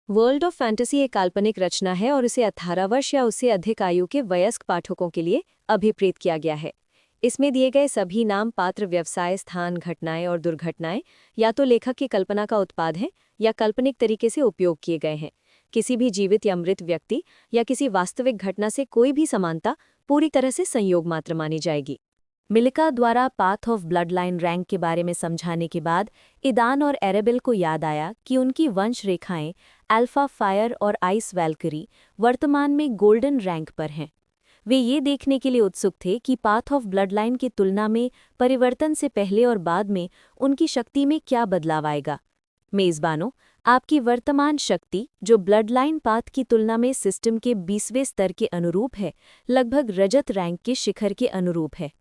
World of fantasy एक काल्पनिक रचना है और इसे 18 वर्ष या उससे अधिक आयु के वयस्क पाठकों के लिए अभिप्रेत किया गया है। इसमें दिए गए सभी नाम, पात्र, व्यवसाय, स्थान, घटनाएं और दुर्घटनाएं या तो लेखक की कल्पना का उत्पाद हैं या काल्पनिक तरीके से उपयोग किए गए हैं। किसी भी जीवित या मृत व्यक्ति या किसी वास्तविक घटना से कोई भी समानता पूरी तरह से संयोग मात्र मानी जाएगी। मिलिका द्वारा path of blood line rank के बारे में समझाने के बाद ईदान और एरेबिल को याद आया कि उनकी वंश रेखाएं अल्फा फायर और आइस वैल्करी वर्तमान में गोल्डन रैंक पर हैं। वे ये देखने के लिए उत्सुक थे कि पाथ ऑफ ब्लड लाइन की तुलना में परिवर्तन से पहले और बाद में उनकी शक्ति में क्या बदलाव आएगा। मेज़बानों, आपकी वर्तमान शक्ति, जो ब्लड लाइन पाथ की तुलना में सिस्टम के 20वें स्तर के अनुरूप है, लगभग रजत रैंक के शिखर के अनुरूप है।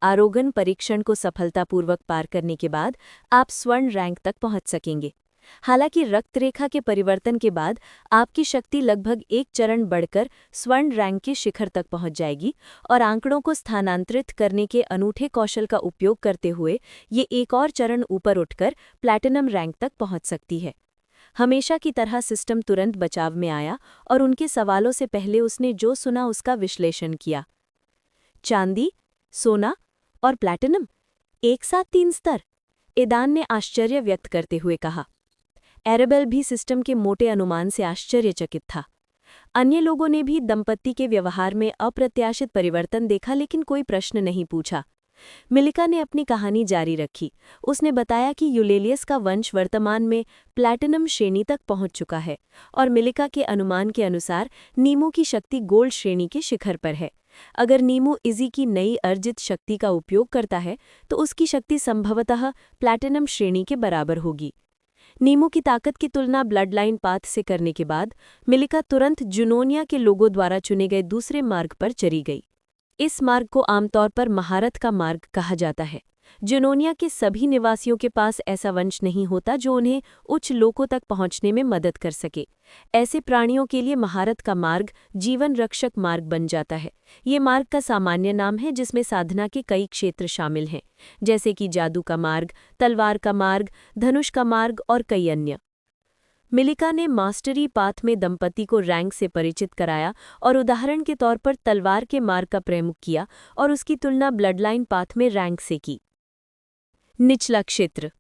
आरोगन परीक्षण को सफलतापूर्वक पार करने के बाद आप स्वर्ण रैंक तक पहुंच सकेंगे। हालांकि रक्तरेखा के परिवर्तन के बाद आपकी शक्ति लगभग एक चरण बढ़कर स्वर्ण रैंक के शिखर तक पहुंच जाएगी और आंकड़ों को स्थानांतरित करने के अनूठे कौशल का उपयोग करते हुए ये एक और चरण ऊपर उठकर प्लैटिनम रैंक तक पहुंच सकती है। हमेशा की तरह सिस्टम तुरंत बचाव में आया और उनके सवालों से पहले उसने जो सुना उसका विश्लेषण किया। चांदी, सोना और प्लैटिनम, एक साथ 3 स्तर, ईदान ने आश्चर्य व्यक्त करते हुए कहा। एरेबेल भी सिस्टम के मोटे अनुमान से आश्चर्यचकित था। अन्य लोगों ने भी दंपत्ति के व्यवहार में अप्रत्याशित परिवर्तन देखा, लेकिन कोई प्रश्न नहीं पूछा। मिलिका ने अपनी कहानी जारी रखी। उसने बताया कि यूलेलियस का वंश वर्तमान में प्लैटिनम श्रेणी तक पहुंच चुका है और मिलिका के अनुमान के अनुसार नीमो की शक्ति गोल्ड श्रेणी के शिखर पर है। अगर नीमो इजी की नई अर्जित शक्ति का उपयोग करता है तो उसकी शक्ति संभवतः प्लैटिनम श्रेणी के बराबर होगी। नीमो की ताकत की तुलना ब्लड लाइन पाथ से करने के बाद मिलिका तुरंत जुनोनिया के लोगों द्वारा चुने गए दूसरे मार्ग पर चली गई। इस मार्ग को आमतौर पर महारत का मार्ग कहा जाता है। जुनोनिया के सभी निवासियों के पास ऐसा वंश नहीं होता जो उन्हें उच्च लोकों तक पहुंचने में मदद कर सके। ऐसे प्राणियों के लिए महारत का मार्ग जीवन रक्षक मार्ग बन जाता है। ये मार्ग का सामान्य नाम है जिसमें साधना के कई क्षेत्र शामिल हैं, जैसे कि जादू का मार्ग, तलवार का मार्ग, धनुष का मार्ग और कई अन्य। मिलिका ने मास्टरी पाथ में दंपति को रैंक से परिचित कराया और उदाहरण के तौर पर तलवार के मार्ग का प्रयोग किया और उसकी तुलना ब्लड लाइन पाथ में रैंक से की। निचला क्षेत्र,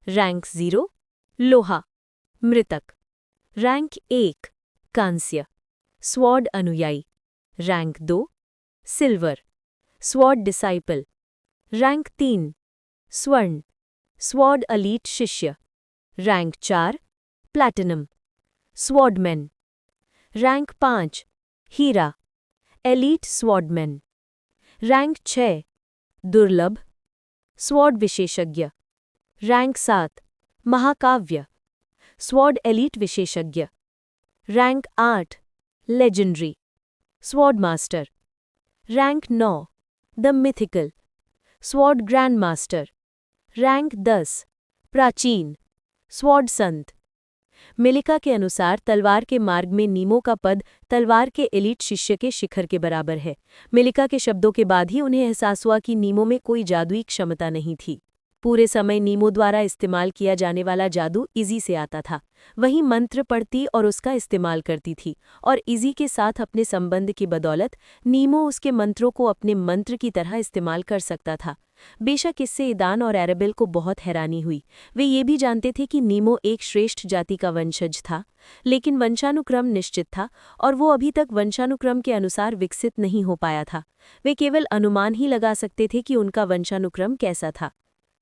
रैंक 0 लोहा, मृतक। रैंक 1 कांस्य, स्वॉर्ड अनुयायी। Rank 2 silver, sword disciple. Rank 3 स्वर्ण, स्वॉर्ड अलीट शिष्य। Rank 4 platinum, swordsman. रैंक 5 हीरा, एलीट स्वॉर्डमैन। रैंक 6 दुर्लभ, स्वॉर्ड विशेषज्ञ। रैंक 7 महाकाव्य, स्वॉर्ड एलीट विशेषज्ञ। Rank 8 legendary, sword master. Rank 9 the mythical, sword grand master. Rank 10 प्राचीन, स्वॉर्ड संत। मिलिका के अनुसार तलवार के मार्ग में नीमो का पद तलवार के एलीट शिष्य के शिखर के बराबर है। मिलिका के शब्दों के बाद ही उन्हें एहसास हुआ कि नीमो में कोई जादुई क्षमता नहीं थी। पूरे समय नीमो द्वारा इस्तेमाल किया जाने वाला जादू इजी से आता था। वही मंत्र पढ़ती और उसका इस्तेमाल करती थी और इजी के साथ अपने संबंध की बदौलत नीमो उसके मंत्रों को अपने मंत्र की तरह इस्तेमाल कर सकता था। बेशक इससे ईदान और एरेबेल को बहुत हैरानी हुई। वे ये भी जानते थे कि नीमो एक श्रेष्ठ जाति का वंशज था, लेकिन वंशानुक्रम निश्चित था और वो अभी तक वंशानुक्रम के अनुसार विकसित नहीं हो पाया था। वे केवल अनुमान ही लगा सकते थे कि उनका वंशानुक्रम कैसा था।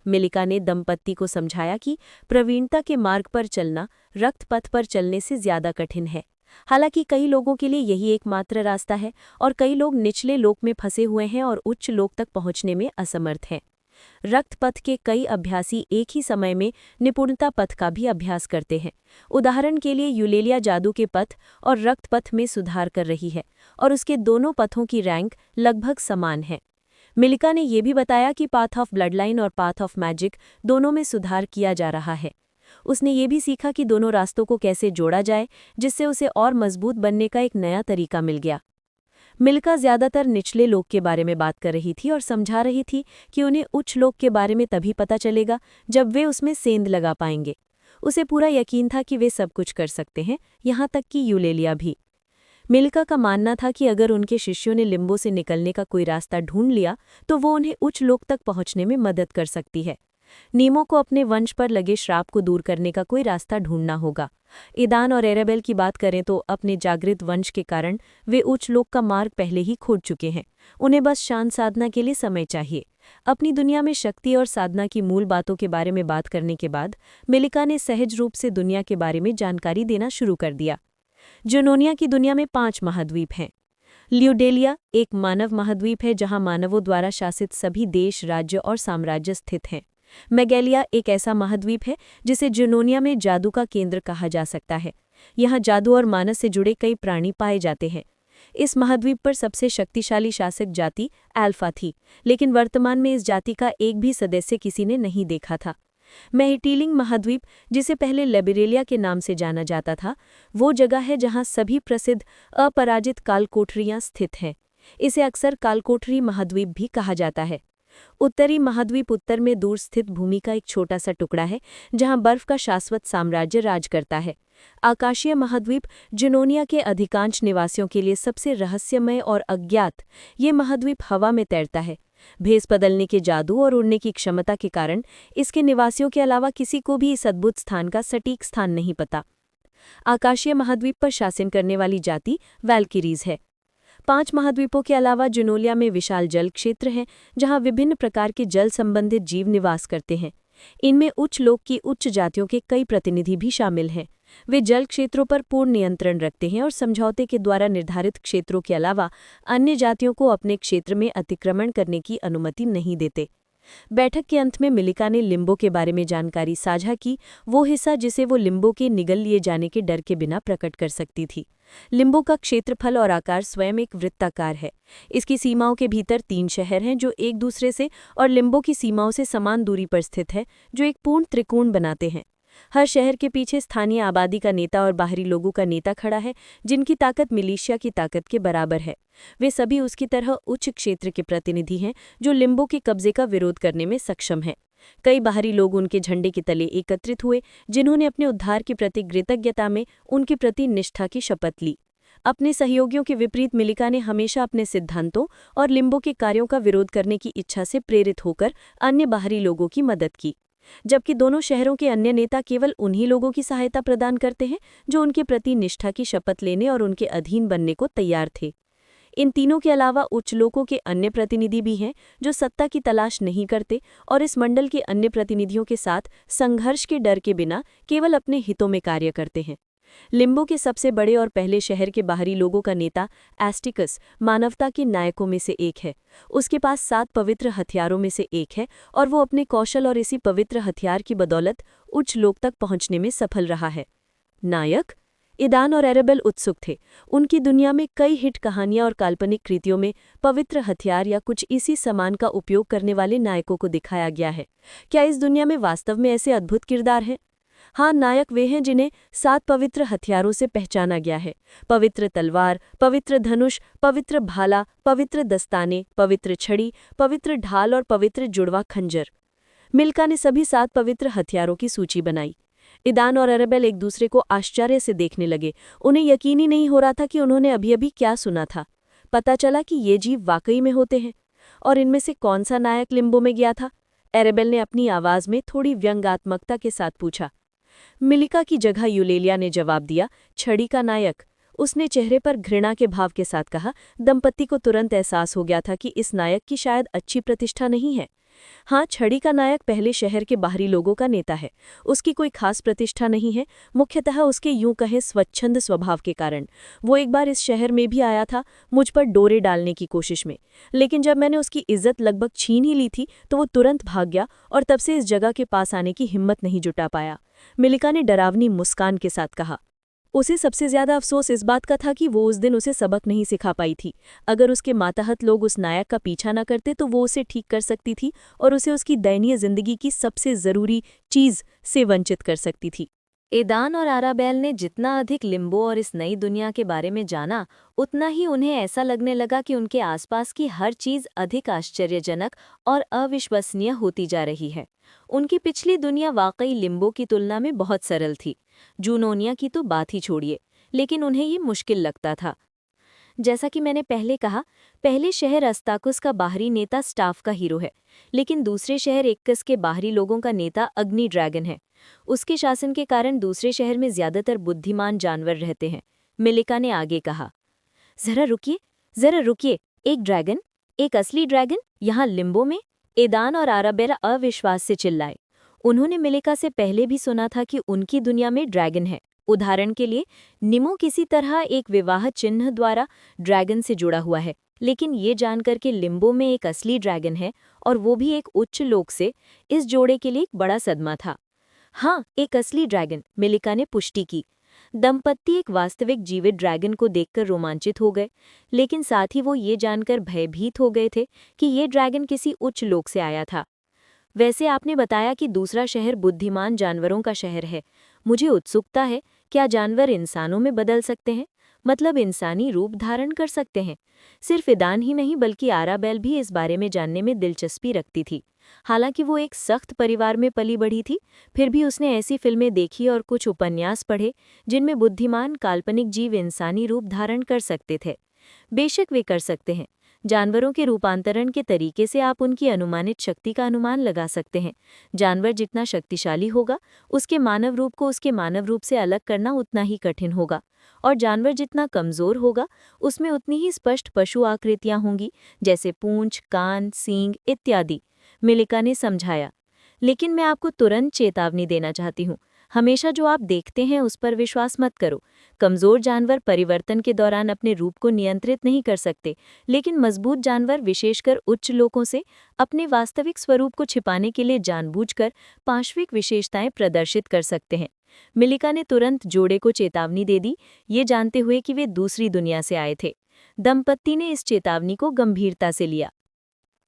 मिलिका ने दंपत्ति को समझाया कि प्रवीणता के मार्ग पर चलना रक्त पथ पर चलने से ज्यादा कठिन है। हालांकि कई लोगों के लिए यही एकमात्र रास्ता है और कई लोग निचले लोक में फंसे हुए हैं और उच्च लोक तक पहुंचने में असमर्थ हैं। रक्त पथ के कई अभ्यासी एक ही समय में निपुणता पथ का भी अभ्यास करते हैं। उदाहरण के लिए यूलेलिया जादू के पथ और रक्त पथ में सुधार कर रही है और उसके दोनों पथों की रैंक लगभग समान है। मिलिका ने यह भी बताया कि पाथ ऑफ ब्लड लाइन और पाथ ऑफ मैजिक दोनों में सुधार किया जा रहा है। उसने ये भी सीखा कि दोनों रास्तों को कैसे जोड़ा जाए, जिससे उसे और मजबूत बनने का एक नया तरीका मिल गया। मिलिका ज्यादातर निचले लोक के बारे में बात कर रही थी और समझा रही थी कि उन्हें उच्च लोक के बारे में तभी पता चलेगा जब वे उसमें सेंध लगा पाएंगे। उसे पूरा यकीन था कि वे सब कुछ कर सकते हैं, यहाँ तक कि यूलेलिया भी। मिल्का का मानना था कि अगर उनके शिष्यों ने लिम्बो से निकलने का कोई रास्ता ढूंढ लिया तो वो उन्हें उच्च लोक तक पहुंचने में मदद कर सकती है। नीमो को अपने वंश पर लगे श्राप को दूर करने का कोई रास्ता ढूंढना होगा। ईदान और एरेबेल की बात करें तो अपने जागृत वंश के कारण वे उच्च लोक का मार्ग पहले ही खोज चुके हैं। उन्हें बस शांत साधना के लिए समय चाहिए। अपनी दुनिया में शक्ति और साधना की मूल बातों के बारे में बात करने के बाद मिलिका ने सहज रूप से दुनिया के बारे में जानकारी देना शुरू कर दिया। जुनोनिया की दुनिया में 5 महाद्वीप हैं। ल्यूडेलिया एक मानव महाद्वीप है जहां मानवों द्वारा शासित सभी देश, राज्य और साम्राज्य स्थित हैं। मेगेलिया एक ऐसा महाद्वीप है जिसे जुनोनिया में जादू का केंद्र कहा जा सकता है। यहाँ जादू और मानस से जुड़े कई प्राणी पाए जाते हैं। इस महाद्वीप पर सबसे शक्तिशाली शासक जाति अल्फा थी, लेकिन वर्तमान में इस जाति का एक भी सदस्य किसी ने नहीं देखा था। मेहिटीलिंग महाद्वीप, जिसे पहले लेबरेलिया के नाम से जाना जाता था, वो जगह है जहाँ सभी प्रसिद्ध अपराजित कालकोठरियाँ स्थित हैं। इसे अक्सर कालकोठरी महाद्वीप भी कहा जाता है। उत्तरी महाद्वीप उत्तर में दूर स्थित भूमि का एक छोटा सा टुकड़ा है जहां बर्फ का शाश्वत साम्राज्य राज करता है। आकाशीय महाद्वीप जुनोनिया के अधिकांश निवासियों के लिए सबसे रहस्यमय और अज्ञात। ये महाद्वीप हवा में तैरता है। भेस बदलने के जादू और उड़ने की क्षमता के कारण इसके निवासियों के अलावा किसी को भी इस अद्भुत स्थान का सटीक स्थान नहीं पता। आकाशीय महाद्वीप पर शासन करने वाली जाति वैल्किरीज है। 5 महाद्वीपों के अलावा जुनोलिया में विशाल जल क्षेत्र हैं जहां विभिन्न प्रकार के जल संबंधित जीव निवास करते हैं। इनमें उच्च लोक की उच्च जातियों के कई प्रतिनिधि भी शामिल हैं। वे जल क्षेत्रों पर पूर्ण नियंत्रण रखते हैं और समझौते के द्वारा निर्धारित क्षेत्रों के अलावा अन्य जातियों को अपने क्षेत्र में अतिक्रमण करने की अनुमति नहीं देते। बैठक के अंत में मिलिका ने लिम्बो के बारे में जानकारी साझा की, वो हिस्सा जिसे वो लिम्बो के निगल लिए जाने के डर के बिना प्रकट कर सकती थी। लिम्बो का क्षेत्रफल और आकार स्वयं एक वृत्ताकार है। इसकी सीमाओं के भीतर 3 शहर हैं जो एक दूसरे से और लिम्बो की सीमाओं से समान दूरी पर स्थित है, जो एक पूर्ण त्रिकोण बनाते हैं। हर शहर के पीछे स्थानीय आबादी का नेता और बाहरी लोगों का नेता खड़ा है, जिनकी ताकत मिलिशिया की ताकत के बराबर है। वे सभी उसकी तरह उच्च क्षेत्र के प्रतिनिधि हैं जो लिम्बो के कब्जे का विरोध करने में सक्षम हैं। कई बाहरी लोग उनके झंडे के तले एकत्रित हुए, जिन्होंने अपने उद्धार के प्रति कृतज्ञता में उनके प्रति निष्ठा की शपथ ली। अपने सहयोगियों के विपरीत मिलिका ने हमेशा अपने सिद्धांतों और लिम्बो के कार्यों का विरोध करने की इच्छा से प्रेरित होकर अन्य बाहरी लोगों की मदद की, जबकि दोनों शहरों के अन्य नेता केवल उन्हीं लोगों की सहायता प्रदान करते हैं जो उनके प्रति निष्ठा की शपथ लेने और उनके अधीन बनने को तैयार थे। इन तीनों के अलावा उच्च लोकों के अन्य प्रतिनिधि भी हैं जो सत्ता की तलाश नहीं करते और इस मंडल के अन्य प्रतिनिधियों के साथ संघर्ष के डर के बिना केवल अपने हितों में कार्य करते हैं। लिम्बो के सबसे बड़े और पहले शहर के बाहरी लोगों का नेता एस्टिकस मानवता के नायकों में से एक है। उसके पास 7 पवित्र हथियारों में से एक है और वो अपने कौशल और इसी पवित्र हथियार की बदौलत उच्च लोक तक पहुंचने में सफल रहा है। नायक ईदान और एरेबेल उत्सुक थे। उनकी दुनिया में कई हिट कहानियां और काल्पनिक कृतियों में पवित्र हथियार या कुछ इसी सामान का उपयोग करने वाले नायकों को दिखाया गया है। क्या इस दुनिया में वास्तव में ऐसे अद्भुत किरदार हैं? हाँ, नायक वे हैं जिन्हें 7 पवित्र हथियारों से पहचाना गया है। पवित्र तलवार, पवित्र धनुष, पवित्र भाला, पवित्र दस्ताने, पवित्र छड़ी, पवित्र ढाल और पवित्र जुड़वा खंजर। मिल्का ने सभी 7 पवित्र हथियारों की सूची बनाई। ईदान और एरेबेल एक दूसरे को आश्चर्य से देखने लगे। उन्हें यकीन ही नहीं हो रहा था कि उन्होंने अभी-अभी क्या सुना था। पता चला कि ये जीव वाकई में होते हैं। और इनमें से कौन सा नायक लिम्बो में गया था? एरेबेल ने अपनी आवाज में थोड़ी व्यंग्यात्मकता के साथ पूछा। मिलिका की जगह यूलेलिया ने जवाब दिया, छड़ी का नायक। उसने चेहरे पर घृणा के भाव के साथ कहा। दंपति को तुरंत एहसास हो गया था कि इस नायक की शायद अच्छी प्रतिष्ठा नहीं है। हाँ, छड़ी का नायक पहले शहर के बाहरी लोगों का नेता है। उसकी कोई खास प्रतिष्ठा नहीं है, मुख्यतः उसके यूं कहे स्वच्छंद स्वभाव के कारण। वो एक बार इस शहर में भी आया था, मुझ पर डोरे डालने की कोशिश में, लेकिन जब मैंने उसकी इज्जत लगभग छीन ही ली थी तो वो तुरंत भाग गया और तब से इस जगह के पास आने की हिम्मत नहीं जुटा पाया। मिलिका ने डरावनी मुस्कान के साथ कहा। उसे सबसे ज्यादा अफसोस इस बात का था कि वो उस दिन उसे सबक नहीं सिखा पाई थी। अगर उसके मातहत लोग उस नायक का पीछा न करते तो वो उसे ठीक कर सकती थी और उसे उसकी दयनीय जिंदगी की सबसे जरूरी चीज से वंचित कर सकती थी। एदान और आराबेल ने जितना अधिक लिम्बो और इस नई दुनिया के बारे में जाना, उतना ही उन्हें ऐसा लगने लगा कि उनके आसपास की हर चीज़ अधिक आश्चर्यजनक और अविश्वसनीय होती जा रही है। उनकी पिछली दुनिया वाकई लिम्बो की तुलना में बहुत सरल थी। जूनोनिया की तो बात ही छोड़िए, लेकिन उन्हें ये मुश्किल लगता था। जैसा कि मैंने पहले कहा, पहले शहर अस्ताकुस का बाहरी नेता स्टाफ का हीरो है, लेकिन दूसरे शहर एक्कस के बाहरी लोगों का नेता अग्नि ड्रैगन है। उसके शासन के कारण दूसरे शहर में ज्यादातर बुद्धिमान जानवर रहते हैं। मिलिका ने आगे कहा, जरा रुकिए, एक ड्रैगन, एक असली ड्रैगन यहाँ लिम्बो में? एदान और आराबेला अविश्वास से चिल्लाए। उन्होंने मिलिका से पहले भी सुना था कि उनकी दुनिया में ड्रैगन है। उदाहरण के लिए, निमो किसी तरह एक विवाह चिन्ह द्वारा ड्रैगन से जुड़ा हुआ है, लेकिन ये जानकर के लिम्बो में एक असली ड्रैगन है और वो भी एक उच्च लोक से, इस जोड़े के लिए एक बड़ा सदमा था। हाँ, एक असली ड्रैगन, मिलिका ने पुष्टि की। दंपत्ति एक वास्तविक जीवित ड्रैगन को देखकर रोमांचित हो गए, लेकिन साथ ही वो ये जानकर भयभीत हो गए थे कि ये ड्रैगन किसी उच्च लोक से आया था। वैसे आपने बताया कि दूसरा शहर बुद्धिमान जानवरों का शहर है। मुझे उत्सुकता है, क्या जानवर इंसानों में बदल सकते हैं? मतलब इंसानी रूप धारण कर सकते हैं? सिर्फ ईदान ही नहीं बल्कि आराबेल भी इस बारे में जानने में दिलचस्पी रखती थी। हालांकि वो एक सख्त परिवार में पली बढ़ी थी, फिर भी उसने ऐसी फिल्में देखी और कुछ उपन्यास पढ़े जिनमें बुद्धिमान काल्पनिक जीव इंसानी रूप धारण कर सकते थे। बेशक वे कर सकते हैं। जानवरों के रूपांतरण के तरीके से आप उनकी अनुमानित शक्ति का अनुमान लगा सकते हैं। जानवर जितना शक्तिशाली होगा, उसके मानव रूप को उसके मानव रूप से अलग करना उतना ही कठिन होगा, और जानवर जितना कमजोर होगा, उसमें उतनी ही स्पष्ट पशु आकृतियां होंगी, जैसे पूंछ, कान, सींग इत्यादि, मिलिका ने समझाया। लेकिन मैं आपको तुरंत चेतावनी देना चाहती हूँ, हमेशा जो आप देखते हैं उस पर विश्वास मत करो। कमजोर जानवर परिवर्तन के दौरान अपने रूप को नियंत्रित नहीं कर सकते, लेकिन मजबूत जानवर विशेषकर उच्च लोकों से अपने वास्तविक स्वरूप को छिपाने के लिए जानबूझकर पार्श्विक विशेषताएं प्रदर्शित कर सकते हैं। मिलिका ने तुरंत जोड़े को चेतावनी दे दी, ये जानते हुए कि वे दूसरी दुनिया से आए थे। दंपत्ति ने इस चेतावनी को गंभीरता से लिया।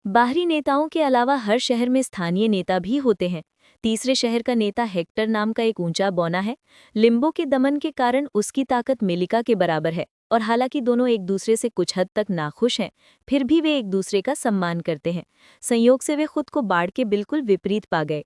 बाहरी नेताओं के अलावा हर शहर में स्थानीय नेता भी होते हैं। तीसरे शहर का नेता हेक्टर नाम का एक ऊंचा बौना है। लिम्बो के दमन के कारण उसकी ताकत मिलिका के बराबर है, और हालांकि दोनों एक दूसरे से कुछ हद तक नाखुश हैं, फिर भी वे एक दूसरे का सम्मान करते हैं। संयोग से वे खुद को बाढ़ के बिल्कुल विपरीत पा गए।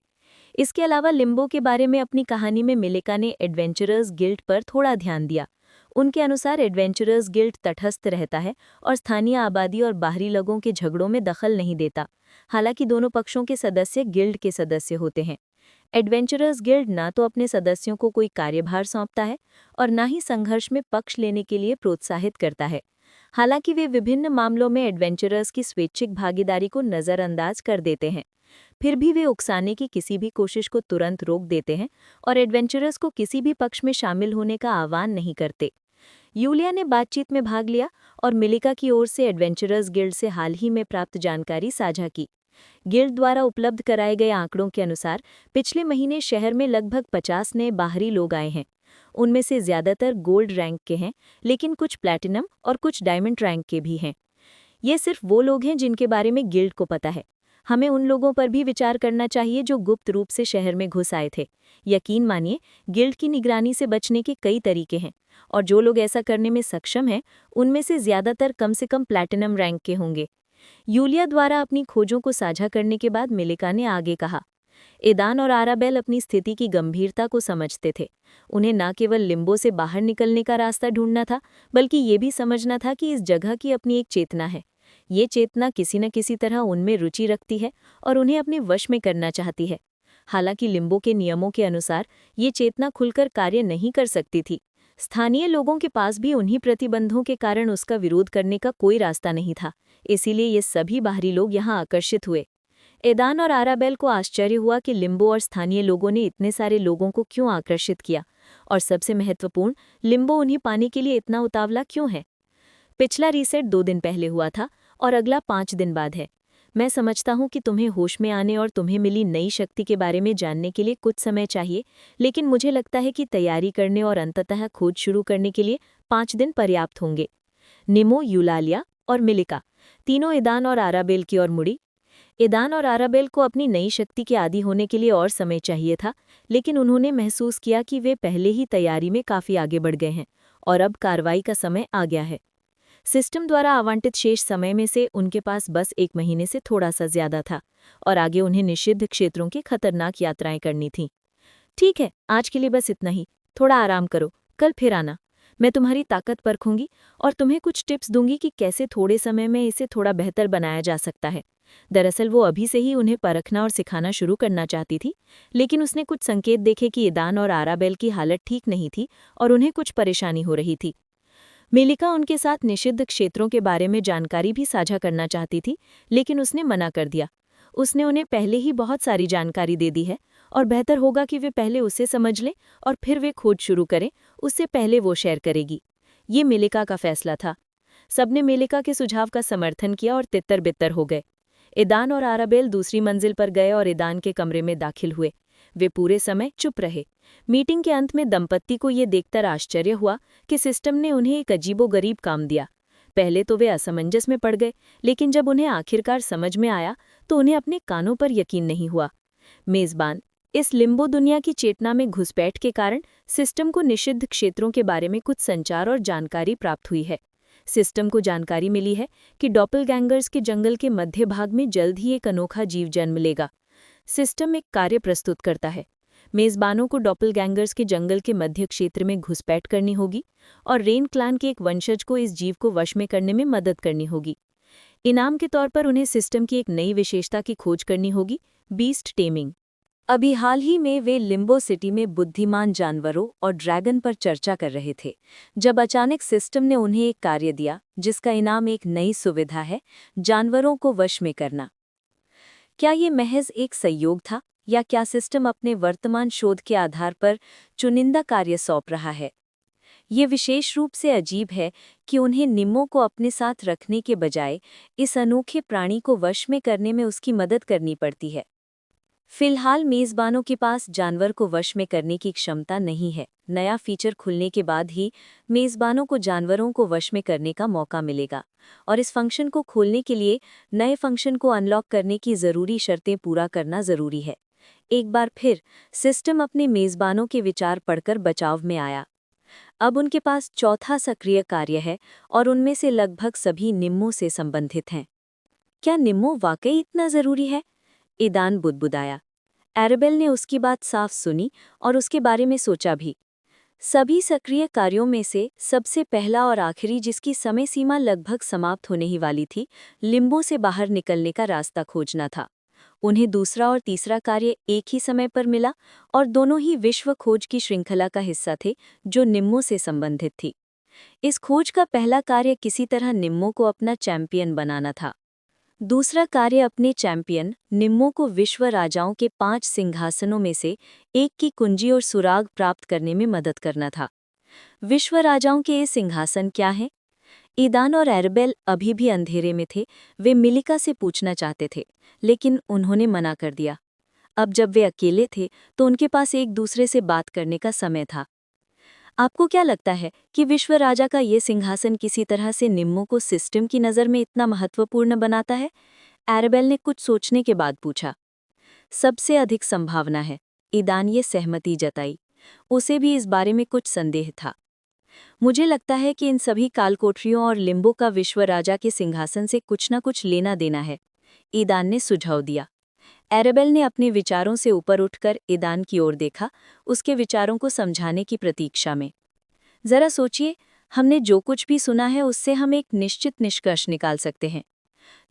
इसके अलावा लिम्बो के बारे में अपनी कहानी में मिलिका ने एडवेंचरर्स गिल्ड पर थोड़ा ध्यान दिया। उनके अनुसार एडवेंचरर्स गिल्ड तटस्थ रहता है और स्थानीय आबादी और बाहरी लोगों के झगड़ों में दखल नहीं देता। हालांकि दोनों पक्षों के सदस्य गिल्ड के सदस्य होते हैं। एडवेंचरर्स गिल्ड ना तो अपने सदस्यों को कोई कार्यभार सौंपता है और ना ही संघर्ष में पक्ष लेने के लिए प्रोत्साहित करता है। हालांकि वे विभिन्न मामलों में एडवेंचरर्स की स्वैच्छिक भागीदारी को नज़रअंदाज कर देते हैं, फिर भी वे उकसाने की किसी भी कोशिश को तुरंत रोक देते हैं और एडवेंचरर्स को किसी भी पक्ष में शामिल होने का आह्वान नहीं करते। यूलिया ने बातचीत में भाग लिया और मिलिका की ओर से एडवेंचरर्स गिल्ड से हाल ही में प्राप्त जानकारी साझा की। गिल्ड द्वारा उपलब्ध कराए गए आंकड़ों के अनुसार पिछले महीने शहर में लगभग 50 नए बाहरी लोग आए हैं। उनमें से ज्यादातर गोल्ड रैंक के हैं, लेकिन कुछ प्लैटिनम और कुछ डायमंड रैंक के भी हैं। ये सिर्फ वो लोग हैं जिनके बारे में गिल्ड को पता है। हमें उन लोगों पर भी विचार करना चाहिए जो गुप्त रूप से शहर में घुस आए थे। यकीन मानिए, गिल्ड की निगरानी से बचने के कई तरीके हैं, और जो लोग ऐसा करने में सक्षम हैं, उनमें से ज्यादातर कम से कम प्लैटिनम रैंक के होंगे। यूलिया द्वारा अपनी खोजों को साझा करने के बाद मिलिका ने आगे कहा, एदान और आराबेल अपनी स्थिति की गंभीरता को समझते थे। उन्हें न केवल लिम्बो से बाहर निकलने का रास्ता ढूंढना था, बल्कि ये भी समझना था कि इस जगह की अपनी एक चेतना है। ये चेतना किसी न किसी तरह उनमें रुचि रखती है और उन्हें अपने वश में करना चाहती है। हालांकि लिम्बो के नियमों के अनुसार ये चेतना खुलकर कार्य नहीं कर सकती थी। स्थानीय लोगों के पास भी उन्हीं प्रतिबंधों के कारण उसका विरोध करने का कोई रास्ता नहीं था। इसीलिए ये सभी बाहरी लोग यहाँ आकर्षित हुए। एदान और आराबेल को आश्चर्य हुआ कि लिम्बो और स्थानीय लोगों ने इतने सारे लोगों को क्यों आकर्षित किया, और सबसे महत्वपूर्ण, लिम्बो उन्हें पाने के लिए इतना उतावला क्यों है। पिछला रीसेट 2 दिन पहले हुआ था और अगला 5 दिन बाद है। मैं समझता हूँ कि तुम्हें होश में आने और तुम्हें मिली नई शक्ति के बारे में जानने के लिए कुछ समय चाहिए, लेकिन मुझे लगता है कि तैयारी करने और अंततः खोज शुरू करने के लिए 5 दिन पर्याप्त होंगे। निमो, यूलालिया और मिलिका, तीनों एदान और आराबेल की ओर मुड़ी। ईदान और आराबेल को अपनी नई शक्ति के आदी होने के लिए और समय चाहिए था, लेकिन उन्होंने महसूस किया कि वे पहले ही तैयारी में काफ़ी आगे बढ़ गए हैं और अब कार्रवाई का समय आ गया है। सिस्टम द्वारा आवंटित शेष समय में से उनके पास बस 1 महीने से थोड़ा सा ज्यादा था और आगे उन्हें निषिद्ध क्षेत्रों की खतरनाक यात्राएं करनी थीं। ठीक है, आज के लिए बस इतना ही। थोड़ा आराम करो, कल फिर आना। मैं तुम्हारी ताकत परखूंगी और तुम्हें कुछ टिप्स दूंगी कि कैसे थोड़े समय में इसे थोड़ा बेहतर बनाया जा सकता है। दरअसल वो अभी से ही उन्हें परखना और सिखाना शुरू करना चाहती थी, लेकिन उसने कुछ संकेत देखे कि ईदान और आराबेल की हालत ठीक नहीं थी और उन्हें कुछ परेशानी हो रही थी। मेलिका उनके साथ निषिद्ध क्षेत्रों के बारे में जानकारी भी साझा करना चाहती थी, लेकिन उसने मना कर दिया। उसने उन्हें पहले ही बहुत सारी जानकारी दे दी है और बेहतर होगा कि वे पहले उसे समझ लें और फिर वे खोज शुरू करें, उससे पहले वो शेयर करेगी। ये मेलिका का फैसला था। सबने मेलिका के सुझाव का समर्थन किया और तित्तर-बित्तर हो गए। ईदान और आराबेल दूसरी मंजिल पर गए और ईदान के कमरे में दाखिल हुए। वे पूरे समय चुप रहे। मीटिंग के अंत में दंपत्ति को ये देखकर आश्चर्य हुआ कि सिस्टम ने उन्हें एक अजीबोगरीब काम दिया। पहले तो वे असमंजस में पड़ गए, लेकिन जब उन्हें आखिरकार समझ में आया तो उन्हें अपने कानों पर यकीन नहीं हुआ। मेजबान, इस लिम्बो दुनिया की चेतना में घुसपैठ के कारण सिस्टम को निषिद्ध क्षेत्रों के बारे में कुछ संचार और जानकारी प्राप्त हुई है। सिस्टम को जानकारी मिली है कि डॉपलगैंगर्स के जंगल के मध्य भाग में जल्द ही एक अनोखा जीव जन्म लेगा। सिस्टम एक कार्य प्रस्तुत करता है। मेजबानों को डॉपलगैंगर्स के जंगल के मध्य क्षेत्र में घुसपैठ करनी होगी और रेन क्लान के एक वंशज को इस जीव को वश में करने में मदद करनी होगी। इनाम के तौर पर उन्हें सिस्टम की एक नई विशेषता की खोज करनी होगी, बीस्ट टेमिंग। अभी हाल ही में वे लिम्बो सिटी में बुद्धिमान जानवरों और ड्रैगन पर चर्चा कर रहे थे, जब अचानक सिस्टम ने उन्हें एक कार्य दिया जिसका इनाम एक नई सुविधा है, जानवरों को वश में करना। क्या ये महज एक संयोग था या क्या सिस्टम अपने वर्तमान शोध के आधार पर चुनिंदा कार्य सौंप रहा है? ये विशेष रूप से अजीब है कि उन्हें निम्मो को अपने साथ रखने के बजाय इस अनोखे प्राणी को वश में करने में उसकी मदद करनी पड़ती है। फिलहाल मेजबानों के पास जानवर को वश में करने की क्षमता नहीं है। नया फीचर खुलने के बाद ही मेजबानों को जानवरों को वश में करने का मौका मिलेगा और इस फंक्शन को खोलने के लिए नए फंक्शन को अनलॉक करने की ज़रूरी शर्तें पूरा करना ज़रूरी है। एक बार फिर सिस्टम अपने मेजबानों के विचार पढ़कर बचाव में आया। अब उनके पास चौथा सक्रिय कार्य है और उनमें से लगभग सभी निम्मो से संबंधित हैं। क्या निम्मो वाकई इतना ज़रूरी है? ईदान बुदबुदाया। एराबेल ने उसकी बात साफ सुनी और उसके बारे में सोचा भी। सभी सक्रिय कार्यों में से सबसे पहला और आखिरी, जिसकी समय सीमा लगभग समाप्त होने ही वाली थी, लिम्बो से बाहर निकलने का रास्ता खोजना था। उन्हें दूसरा और तीसरा कार्य एक ही समय पर मिला और दोनों ही विश्व खोज की श्रृंखला का हिस्सा थे जो निम्मो से संबंधित थी। इस खोज का पहला कार्य किसी तरह निम्मो को अपना चैंपियन बनाना था। दूसरा कार्य अपने चैंपियन निम्मो को विश्व राजाओं के 5 सिंहासनों में से एक की कुंजी और सुराग प्राप्त करने में मदद करना था। विश्व राजाओं के ये सिंहासन क्या हैं? ईदान और एराबेल अभी भी अंधेरे में थे। वे मेलिका से पूछना चाहते थे, लेकिन उन्होंने मना कर दिया। अब जब वे अकेले थे तो उनके पास एक दूसरे से बात करने का समय था। आपको क्या लगता है कि विश्व राजा का ये सिंहासन किसी तरह से निम्मो को सिस्टम की नज़र में इतना महत्वपूर्ण बनाता है? एराबेल ने कुछ सोचने के बाद पूछा। सबसे अधिक संभावना है। ईदान ये सहमति जताई। उसे भी इस बारे में कुछ संदेह था। मुझे लगता है कि इन सभी कालकोठरियों और लिम्बो का विश्व राजा के सिंहासन से कुछ न कुछ लेना देना है, ईदान ने सुझाव दिया। एराबेल ने अपने विचारों से ऊपर उठकर ईदान की ओर देखा, उसके विचारों को समझाने की प्रतीक्षा में। जरा सोचिए, हमने जो कुछ भी सुना है उससे हम एक निश्चित निष्कर्ष निकाल सकते हैं।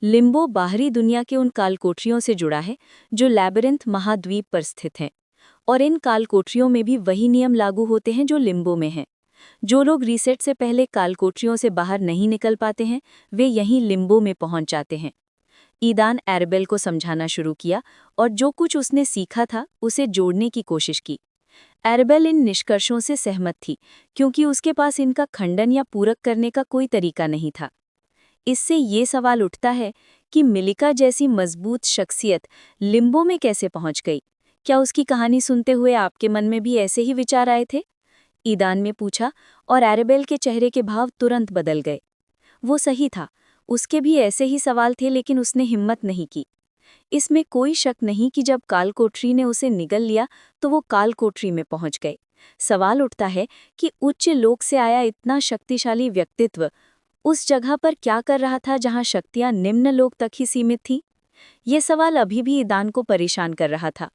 लिम्बो बाहरी दुनिया के उन कालकोठरियों से जुड़ा है जो लैबिरिंथ महाद्वीप पर स्थित हैं, और इन कालकोठरियों में भी वही नियम लागू होते हैं जो लिम्बो में हैं। जो लोग रीसेट से पहले कालकोठरियों से बाहर नहीं निकल पाते हैं, वे यहीं लिम्बो में पहुंच जाते हैं। ईदान एराबेल को समझाना शुरू किया और जो कुछ उसने सीखा था उसे जोड़ने की कोशिश की। एराबेल इन निष्कर्षों से सहमत थी क्योंकि उसके पास इनका खंडन या पूरक करने का कोई तरीका नहीं था। इससे ये सवाल उठता है कि मेलिका जैसी मजबूत शख्सियत लिम्बो में कैसे पहुंच गई? क्या उसकी कहानी सुनते हुए आपके मन में भी ऐसे ही विचार आए थे? ईदान ने पूछा और एराबेल के चेहरे के भाव तुरंत बदल गए। वो सही था, उसके भी ऐसे ही सवाल थे, लेकिन उसने हिम्मत नहीं की। इसमें कोई शक नहीं कि जब कालकोठरी ने उसे निगल लिया तो वो कालकोठरी में पहुंच गए। सवाल उठता है कि उच्च लोक से आया इतना शक्तिशाली व्यक्तित्व उस जगह पर क्या कर रहा था जहां शक्तियां निम्न लोक तक ही सीमित थीं? ये सवाल अभी भी ईदान को परेशान कर रहा था।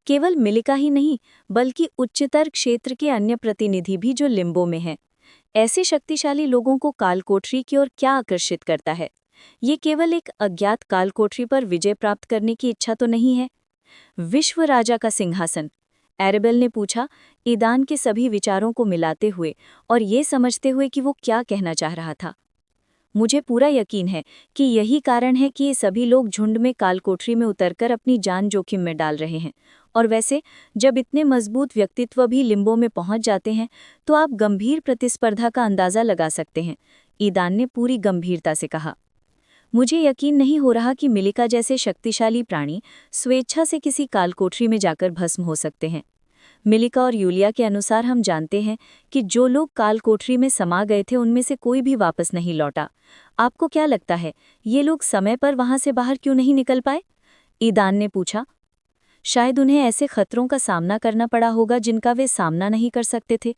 केवल मिलिका ही नहीं, बल्कि उच्चतर क्षेत्र के अन्य प्रतिनिधि भी जो लिम्बो में हैं। ऐसे शक्तिशाली लोगों को कालकोठरी की ओर क्या आकर्षित करता है? ये केवल एक अज्ञात कालकोठरी पर विजय प्राप्त करने की इच्छा तो नहीं है। विश्व राजा का सिंहासन, एरेबेल ने पूछा, ईदान के सभी विचारों को मिलाते हुए और ये समझते हुए कि वो क्या कहना चाह रहा था। मुझे पूरा यकीन है कि यही कारण है कि ये सभी लोग झुंड में कालकोठरी में उतरकर अपनी जान जोखिम में डाल रहे हैं। और वैसे जब इतने मजबूत व्यक्तित्व भी लिम्बो में पहुंच जाते हैं तो आप गंभीर प्रतिस्पर्धा का अंदाजा लगा सकते हैं, ईदान ने पूरी गंभीरता से कहा। मुझे यकीन नहीं हो रहा कि मिलिका जैसे शक्तिशाली प्राणी स्वेच्छा से किसी कालकोठरी में जाकर भस्म हो सकते हैं। मिलिका और यूलिया के अनुसार हम जानते हैं कि जो लोग कालकोठरी में समा गए थे उनमें से कोई भी वापस नहीं लौटा। आपको क्या लगता है, ये लोग समय पर वहां से बाहर क्यों नहीं निकल पाए? ईदान ने पूछा। शायद उन्हें ऐसे खतरों का सामना करना पड़ा होगा जिनका वे सामना नहीं कर सकते थे।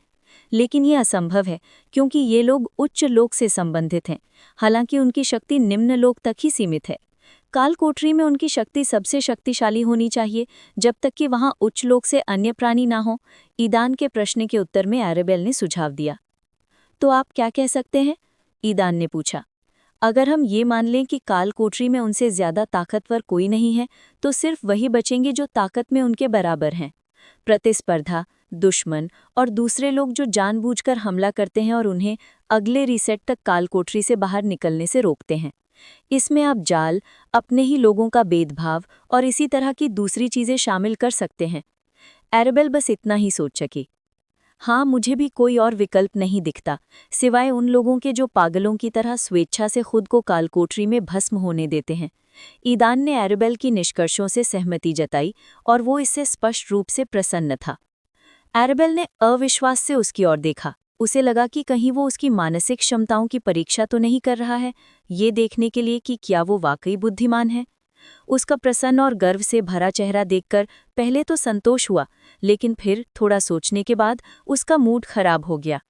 लेकिन ये असंभव है क्योंकि ये लोग उच्च लोक से संबंधित हैं, हालांकि उनकी शक्ति निम्न लोक तक ही सीमित है। कालकोठरी में उनकी शक्ति सबसे शक्तिशाली होनी चाहिए जब तक कि वहां उच्च लोक से अन्य प्राणी ना हो। ईदान के प्रश्न के उत्तर में एरेबेल ने सुझाव दिया। तो आप क्या कह सकते हैं? ईदान ने पूछा। अगर हम ये मान लें कि कालकोठरी में उनसे ज्यादा ताकतवर कोई नहीं है तो सिर्फ वही बचेंगे जो ताकत में उनके बराबर हैं। प्रतिस्पर्धा, दुश्मन और दूसरे लोग जो जानबूझकर हमला करते हैं और उन्हें अगले रीसेट तक कालकोठरी से बाहर निकलने से रोकते हैं। इसमें आप जाल, अपने ही लोगों का भेदभाव और इसी तरह की दूसरी चीजें शामिल कर सकते हैं। एरेबेल बस इतना ही सोच सकी। हाँ, मुझे भी कोई और विकल्प नहीं दिखता सिवाय उन लोगों के जो पागलों की तरह स्वेच्छा से खुद को कालकोठरी में भस्म होने देते हैं। ईदान ने एरेबेल की निष्कर्षों से सहमति जताई और वो इससे स्पष्ट रूप से प्रसन्न था। एरेबेल ने अविश्वास से उसकी ओर देखा। उसे लगा कि कहीं वो उसकी मानसिक क्षमताओं की परीक्षा तो नहीं कर रहा है, ये देखने के लिए कि क्या वो वाकई बुद्धिमान है। उसका प्रसन्न और गर्व से भरा चेहरा देखकर पहले तो संतोष हुआ, लेकिन फिर थोड़ा सोचने के बाद उसका मूड खराब हो गया।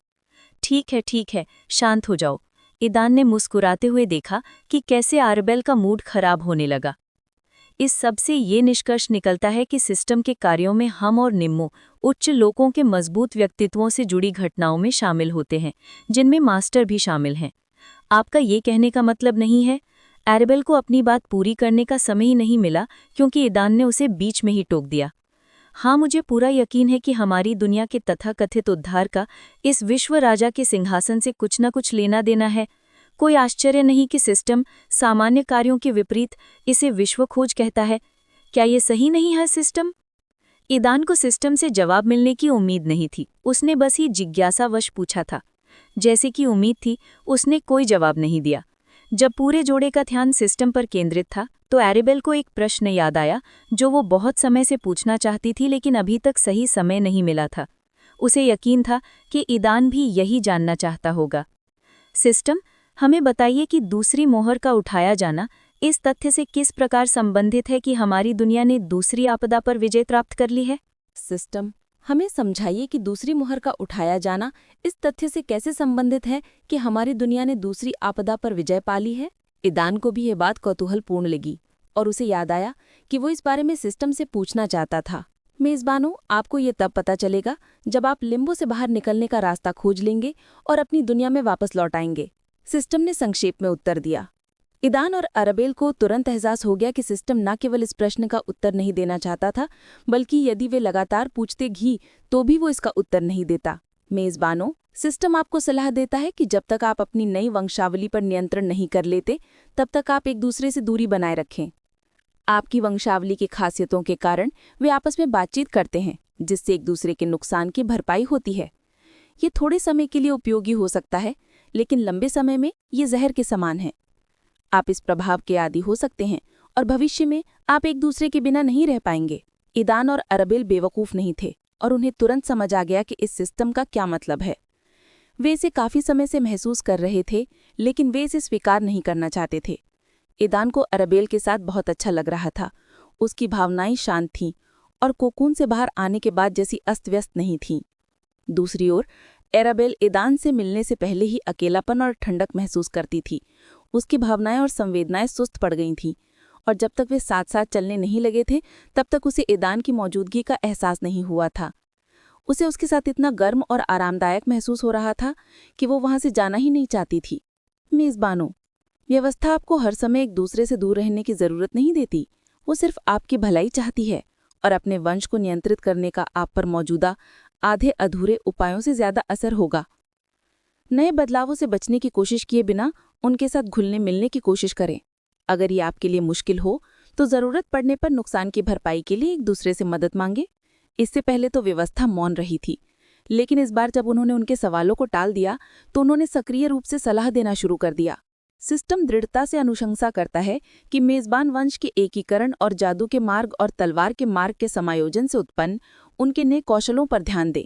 ठीक है, शांत हो जाओ। ईदान ने मुस्कुराते हुए देखा कि कैसे एरेबेल का मूड खराब होने लगा। इस सब से ये निष्कर्ष निकलता है कि सिस्टम के कार्यों में हम और निम्मो उच्च लोगों के मजबूत व्यक्तित्वों से जुड़ी घटनाओं में शामिल होते हैं, जिनमें मास्टर भी शामिल हैं। आपका ये कहने का मतलब नहीं है? एरेबेल को अपनी बात पूरी करने का समय ही नहीं मिला क्योंकि ईदान ने उसे बीच में ही टोक दिया। हाँ, मुझे पूरा यकीन है कि हमारी दुनिया के तथाकथित उद्धार का इस विश्व राजा के सिंहासन से कुछ न कुछ लेना देना है। कोई आश्चर्य नहीं कि सिस्टम सामान्य कार्यों के विपरीत इसे विश्व खोज कहता है। क्या ये सही नहीं है सिस्टम? ईदान को सिस्टम से जवाब मिलने की उम्मीद नहीं थी, उसने बस ही जिज्ञासावश पूछा था। जैसे कि उम्मीद थी, उसने कोई जवाब नहीं दिया। जब पूरे जोड़े का ध्यान सिस्टम पर केंद्रित था तो एरेबेल को एक प्रश्न याद आया जो वो बहुत समय से पूछना चाहती थी, लेकिन अभी तक सही समय नहीं मिला था। उसे यकीन था कि ईदान भी यही जानना चाहता होगा। सिस्टम, हमें बताइए कि दूसरी मोहर का उठाया जाना इस तथ्य से किस प्रकार संबंधित है कि हमारी दुनिया ने दूसरी आपदा पर विजय प्राप्त कर ली है? सिस्टम, हमें समझाइए कि दूसरी मोहर का उठाया जाना इस तथ्य से कैसे संबंधित है कि हमारी दुनिया ने दूसरी आपदा पर विजय पा ली है। ईदान को भी ये बात कौतूहलपूर्ण लगी और उसे याद आया कि वो इस बारे में सिस्टम से पूछना चाहता था। मेजबानों, आपको ये तब पता चलेगा जब आप लिम्बो से बाहर निकलने का रास्ता खोज लेंगे और अपनी दुनिया में वापस लौट आएंगे, सिस्टम ने संक्षेप में उत्तर दिया। ईदान और एरेबेल को तुरंत एहसास हो गया कि सिस्टम न केवल इस प्रश्न का उत्तर नहीं देना चाहता था, बल्कि यदि वे लगातार पूछते घी तो भी वो इसका उत्तर नहीं देता। मेजबानों, सिस्टम आपको सलाह देता है कि जब तक आप अपनी नई वंशावली पर नियंत्रण नहीं कर लेते, तब तक आप एक दूसरे से दूरी बनाए रखें। आपकी वंशावली की खासियतों के कारण वे आपस में बातचीत करते हैं, जिससे एक दूसरे के नुकसान की भरपाई होती है। ये थोड़े समय के लिए उपयोगी हो सकता है, लेकिन लंबे समय में ये जहर के समान है। आप इस प्रभाव के आदी हो सकते हैं और भविष्य में आप एक दूसरे के बिना नहीं रह पाएंगे। ईदान और एरेबेल बेवकूफ़ नहीं थे और उन्हें तुरंत समझ आ गया कि इस सिस्टम का क्या मतलब है। वे इसे काफ़ी समय से महसूस कर रहे थे, लेकिन वे इसे स्वीकार नहीं करना चाहते थे। ईदान को अरेबेल के साथ बहुत अच्छा लग रहा था। उसकी भावनाएं शांत थीं और कोकून से बाहर आने के बाद जैसी अस्त-व्यस्त नहीं थीं। दूसरी ओर अरेबेल ईदान से मिलने से पहले ही अकेलापन और ठंडक महसूस करती थी। उसकी भावनाएं और संवेदनाएं सुस्त पड़ गई थीं और जब तक वे साथ साथ चलने नहीं लगे थे तब तक उसे ईदान की मौजूदगी का एहसास नहीं हुआ था। उसे उसके साथ इतना गर्म और आरामदायक महसूस हो रहा था कि वो वहां से जाना ही नहीं चाहती थी। मेज़बानों, व्यवस्था आपको हर समय एक दूसरे से दूर रहने की जरूरत नहीं देती। वो सिर्फ आपकी भलाई चाहती है और अपने वंश को नियंत्रित करने का आप पर मौजूदा आधे अधूरे उपायों से ज्यादा असर होगा। नए बदलावों से बचने की कोशिश किए बिना उनके साथ घुलने मिलने की कोशिश करें। अगर ये आपके लिए मुश्किल हो तो जरूरत पड़ने पर नुकसान की भरपाई के लिए एक दूसरे से मदद मांगे। इससे पहले तो व्यवस्था मौन रही थी, लेकिन इस बार जब उन्होंने उनके सवालों को टाल दिया तो उन्होंने सक्रिय रूप से सलाह देना शुरू कर दिया। सिस्टम दृढ़ता से अनुशंसा करता है कि मेजबान वंश के एकीकरण और जादू के मार्ग और तलवार के मार्ग के समायोजन से उत्पन्न उनके नए कौशलों पर ध्यान दें।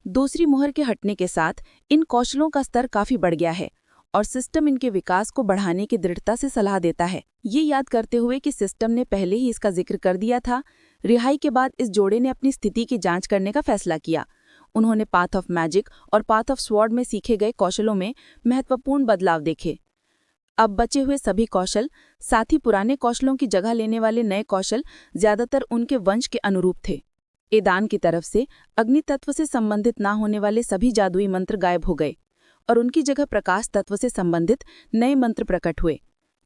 दूसरी मुहर के हटने के साथ इन कौशलों का स्तर काफी बढ़ गया है और सिस्टम इनके विकास को बढ़ाने की दृढ़ता से सलाह देता है। ये याद करते हुए कि सिस्टम ने पहले ही इसका जिक्र कर दिया था, रिहाई के बाद इस जोड़े ने अपनी स्थिति की जांच करने का फैसला किया। उन्होंने पाथ ऑफ मैजिक और पाथ ऑफ स्वॉर्ड में सीखे गए कौशलों में महत्वपूर्ण बदलाव देखे। अब बचे हुए सभी कौशल, साथ ही पुराने कौशलों की जगह लेने वाले नए कौशल ज्यादातर उनके वंश के अनुरूप थे। ईदान की तरफ से अग्नि तत्व से संबंधित ना होने वाले सभी जादुई मंत्र गायब हो गए और उनकी जगह प्रकाश तत्व से संबंधित नए मंत्र प्रकट हुए।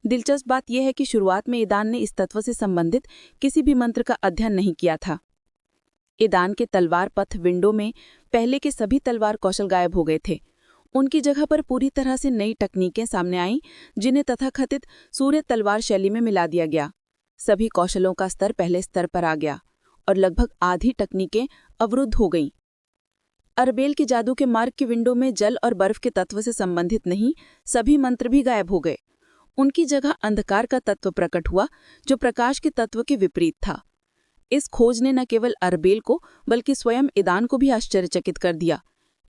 दिलचस्प बात यह है कि शुरुआत में ईदान ने इस तत्व से संबंधित किसी भी मंत्र का अध्ययन नहीं किया था। ईदान के तलवार पथ विंडो में पहले के सभी तलवार कौशल गायब हो गए थे। उनकी जगह पर पूरी तरह से नई तकनीकें सामने आईं, जिन्हें तथाकथित सूर्य तलवार शैली में मिला दिया गया। सभी कौशलों का स्तर पहले स्तर पर आ गया और लगभग आधी तकनीकें अवरुद्ध हो गईं। अरेबेल के जादू के मार्ग की विंडो में जल और बर्फ के तत्व से संबंधित नहीं सभी मंत्र भी गायब हो गए। उनकी जगह अंधकार का तत्व प्रकट हुआ, जो प्रकाश के तत्व के विपरीत था। इस खोज ने न केवल अरेबेल को बल्कि स्वयं ईदान को भी आश्चर्यचकित कर दिया।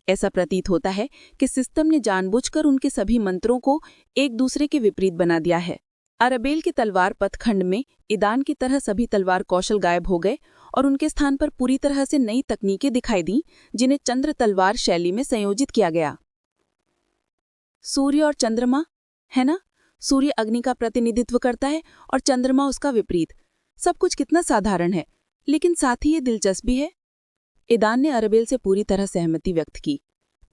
ऐसा प्रतीत होता है कि सिस्टम ने जानबूझकर उनके सभी मंत्रों को एक दूसरे के विपरीत बना दिया है। अरेबेल के तलवार पथखंड में ईदान की तरह सभी तलवार कौशल गायब हो गए और उनके स्थान पर पूरी तरह से नई तकनीकें दिखाई दीं, जिन्हें चंद्र तलवार शैली में संयोजित किया गया। सूर्य और चंद्रमा, है ना? सूर्य अग्नि का प्रतिनिधित्व करता है और चंद्रमा उसका विपरीत। सब कुछ कितना साधारण है, लेकिन साथ ही ये दिलचस्प भी है। ईदान ने अरेबेल से पूरी तरह सहमति व्यक्त की।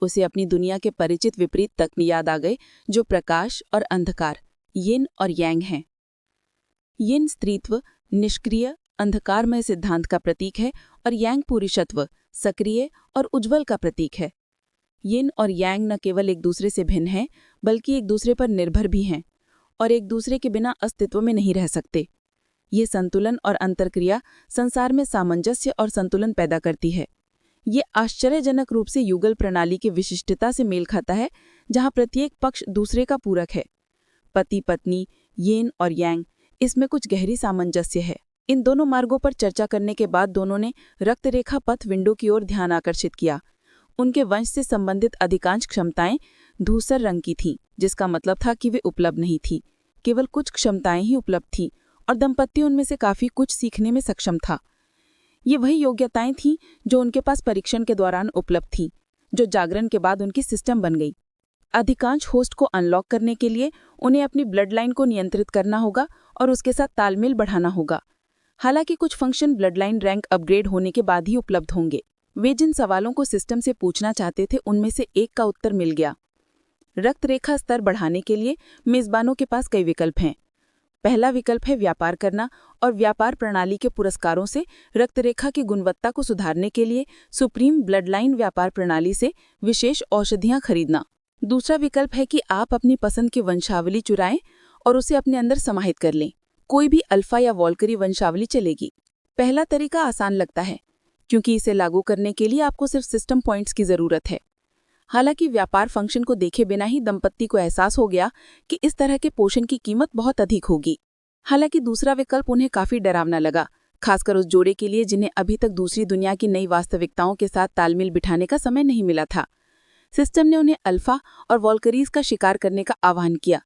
उसे अपनी दुनिया के परिचित विपरीत तक याद आ गए, जो प्रकाश और अंधकार, यिन और यांग हैं। यिन स्त्रीत्व, निष्क्रिय, अंधकारमय सिद्धांत का प्रतीक है और यांग पुरुषत्व, सक्रिय और उज्ज्वल का प्रतीक है। यिन और यांग न केवल एक दूसरे से भिन्न हैं, बल्कि एक दूसरे पर निर्भर भी हैं और एक दूसरे के बिना अस्तित्व में नहीं रह सकते। ये संतुलन और अंतर्क्रिया संसार में सामंजस्य और संतुलन पैदा करती है। ये आश्चर्यजनक रूप से युगल प्रणाली की विशिष्टता से मेल खाता है, जहाँ प्रत्येक पक्ष दूसरे का पूरक है। पति पत्नी, यिन और यांग, इसमें कुछ गहरी सामंजस्य है। इन दोनों मार्गों पर चर्चा करने के बाद दोनों ने रक्तरेखा पथ विंडो की ओर ध्यान आकर्षित किया। उनके वंश से संबंधित अधिकांश क्षमताएं धूसर रंग की थीं, जिसका मतलब था कि वे उपलब्ध नहीं थी। केवल कुछ क्षमताएं ही उपलब्ध थीं और दंपति उनमें से काफी कुछ सीखने में सक्षम था। ये वही योग्यताएं थीं जो उनके पास परीक्षण के दौरान उपलब्ध थीं, जो जागरण के बाद उनकी सिस्टम बन गई। अधिकांश होस्ट को अनलॉक करने के लिए उन्हें अपनी ब्लड लाइन को नियंत्रित करना होगा और उसके साथ तालमेल बढ़ाना होगा। हालांकि कुछ function blood line rank upgrade होने के बाद ही उपलब्ध होंगे। वे जिन सवालों को सिस्टम से पूछना चाहते थे, उनमें से एक का उत्तर मिल गया। रक्तरेखा स्तर बढ़ाने के लिए मेजबानों के पास कई विकल्प हैं। पहला विकल्प है व्यापार करना और व्यापार प्रणाली के पुरस्कारों से रक्तरेखा की गुणवत्ता को सुधारने के लिए सुप्रीम ब्लड लाइन व्यापार प्रणाली से विशेष औषधियां खरीदना। दूसरा विकल्प है कि आप अपनी पसंद की वंशावली चुराएं और उसे अपने अंदर समाहित कर लें। कोई भी अल्फा या वॉल्करी वंशावली चलेगी। पहला तरीका आसान लगता है, क्योंकि इसे लागू करने के लिए आपको सिर्फ सिस्टम पॉइंट्स की जरूरत है। हालांकि व्यापार फंक्शन को देखे बिना ही दंपत्ति को एहसास हो गया कि इस तरह के पोषण की कीमत बहुत अधिक होगी। हालांकि दूसरा विकल्प उन्हें काफी डरावना लगा, खासकर उस जोड़े के लिए जिन्हें अभी तक दूसरी दुनिया की नई वास्तविकताओं के साथ तालमेल बिठाने का समय नहीं मिला था। सिस्टम ने उन्हें अल्फा और वॉल्करीज का शिकार करने का आह्वान किया,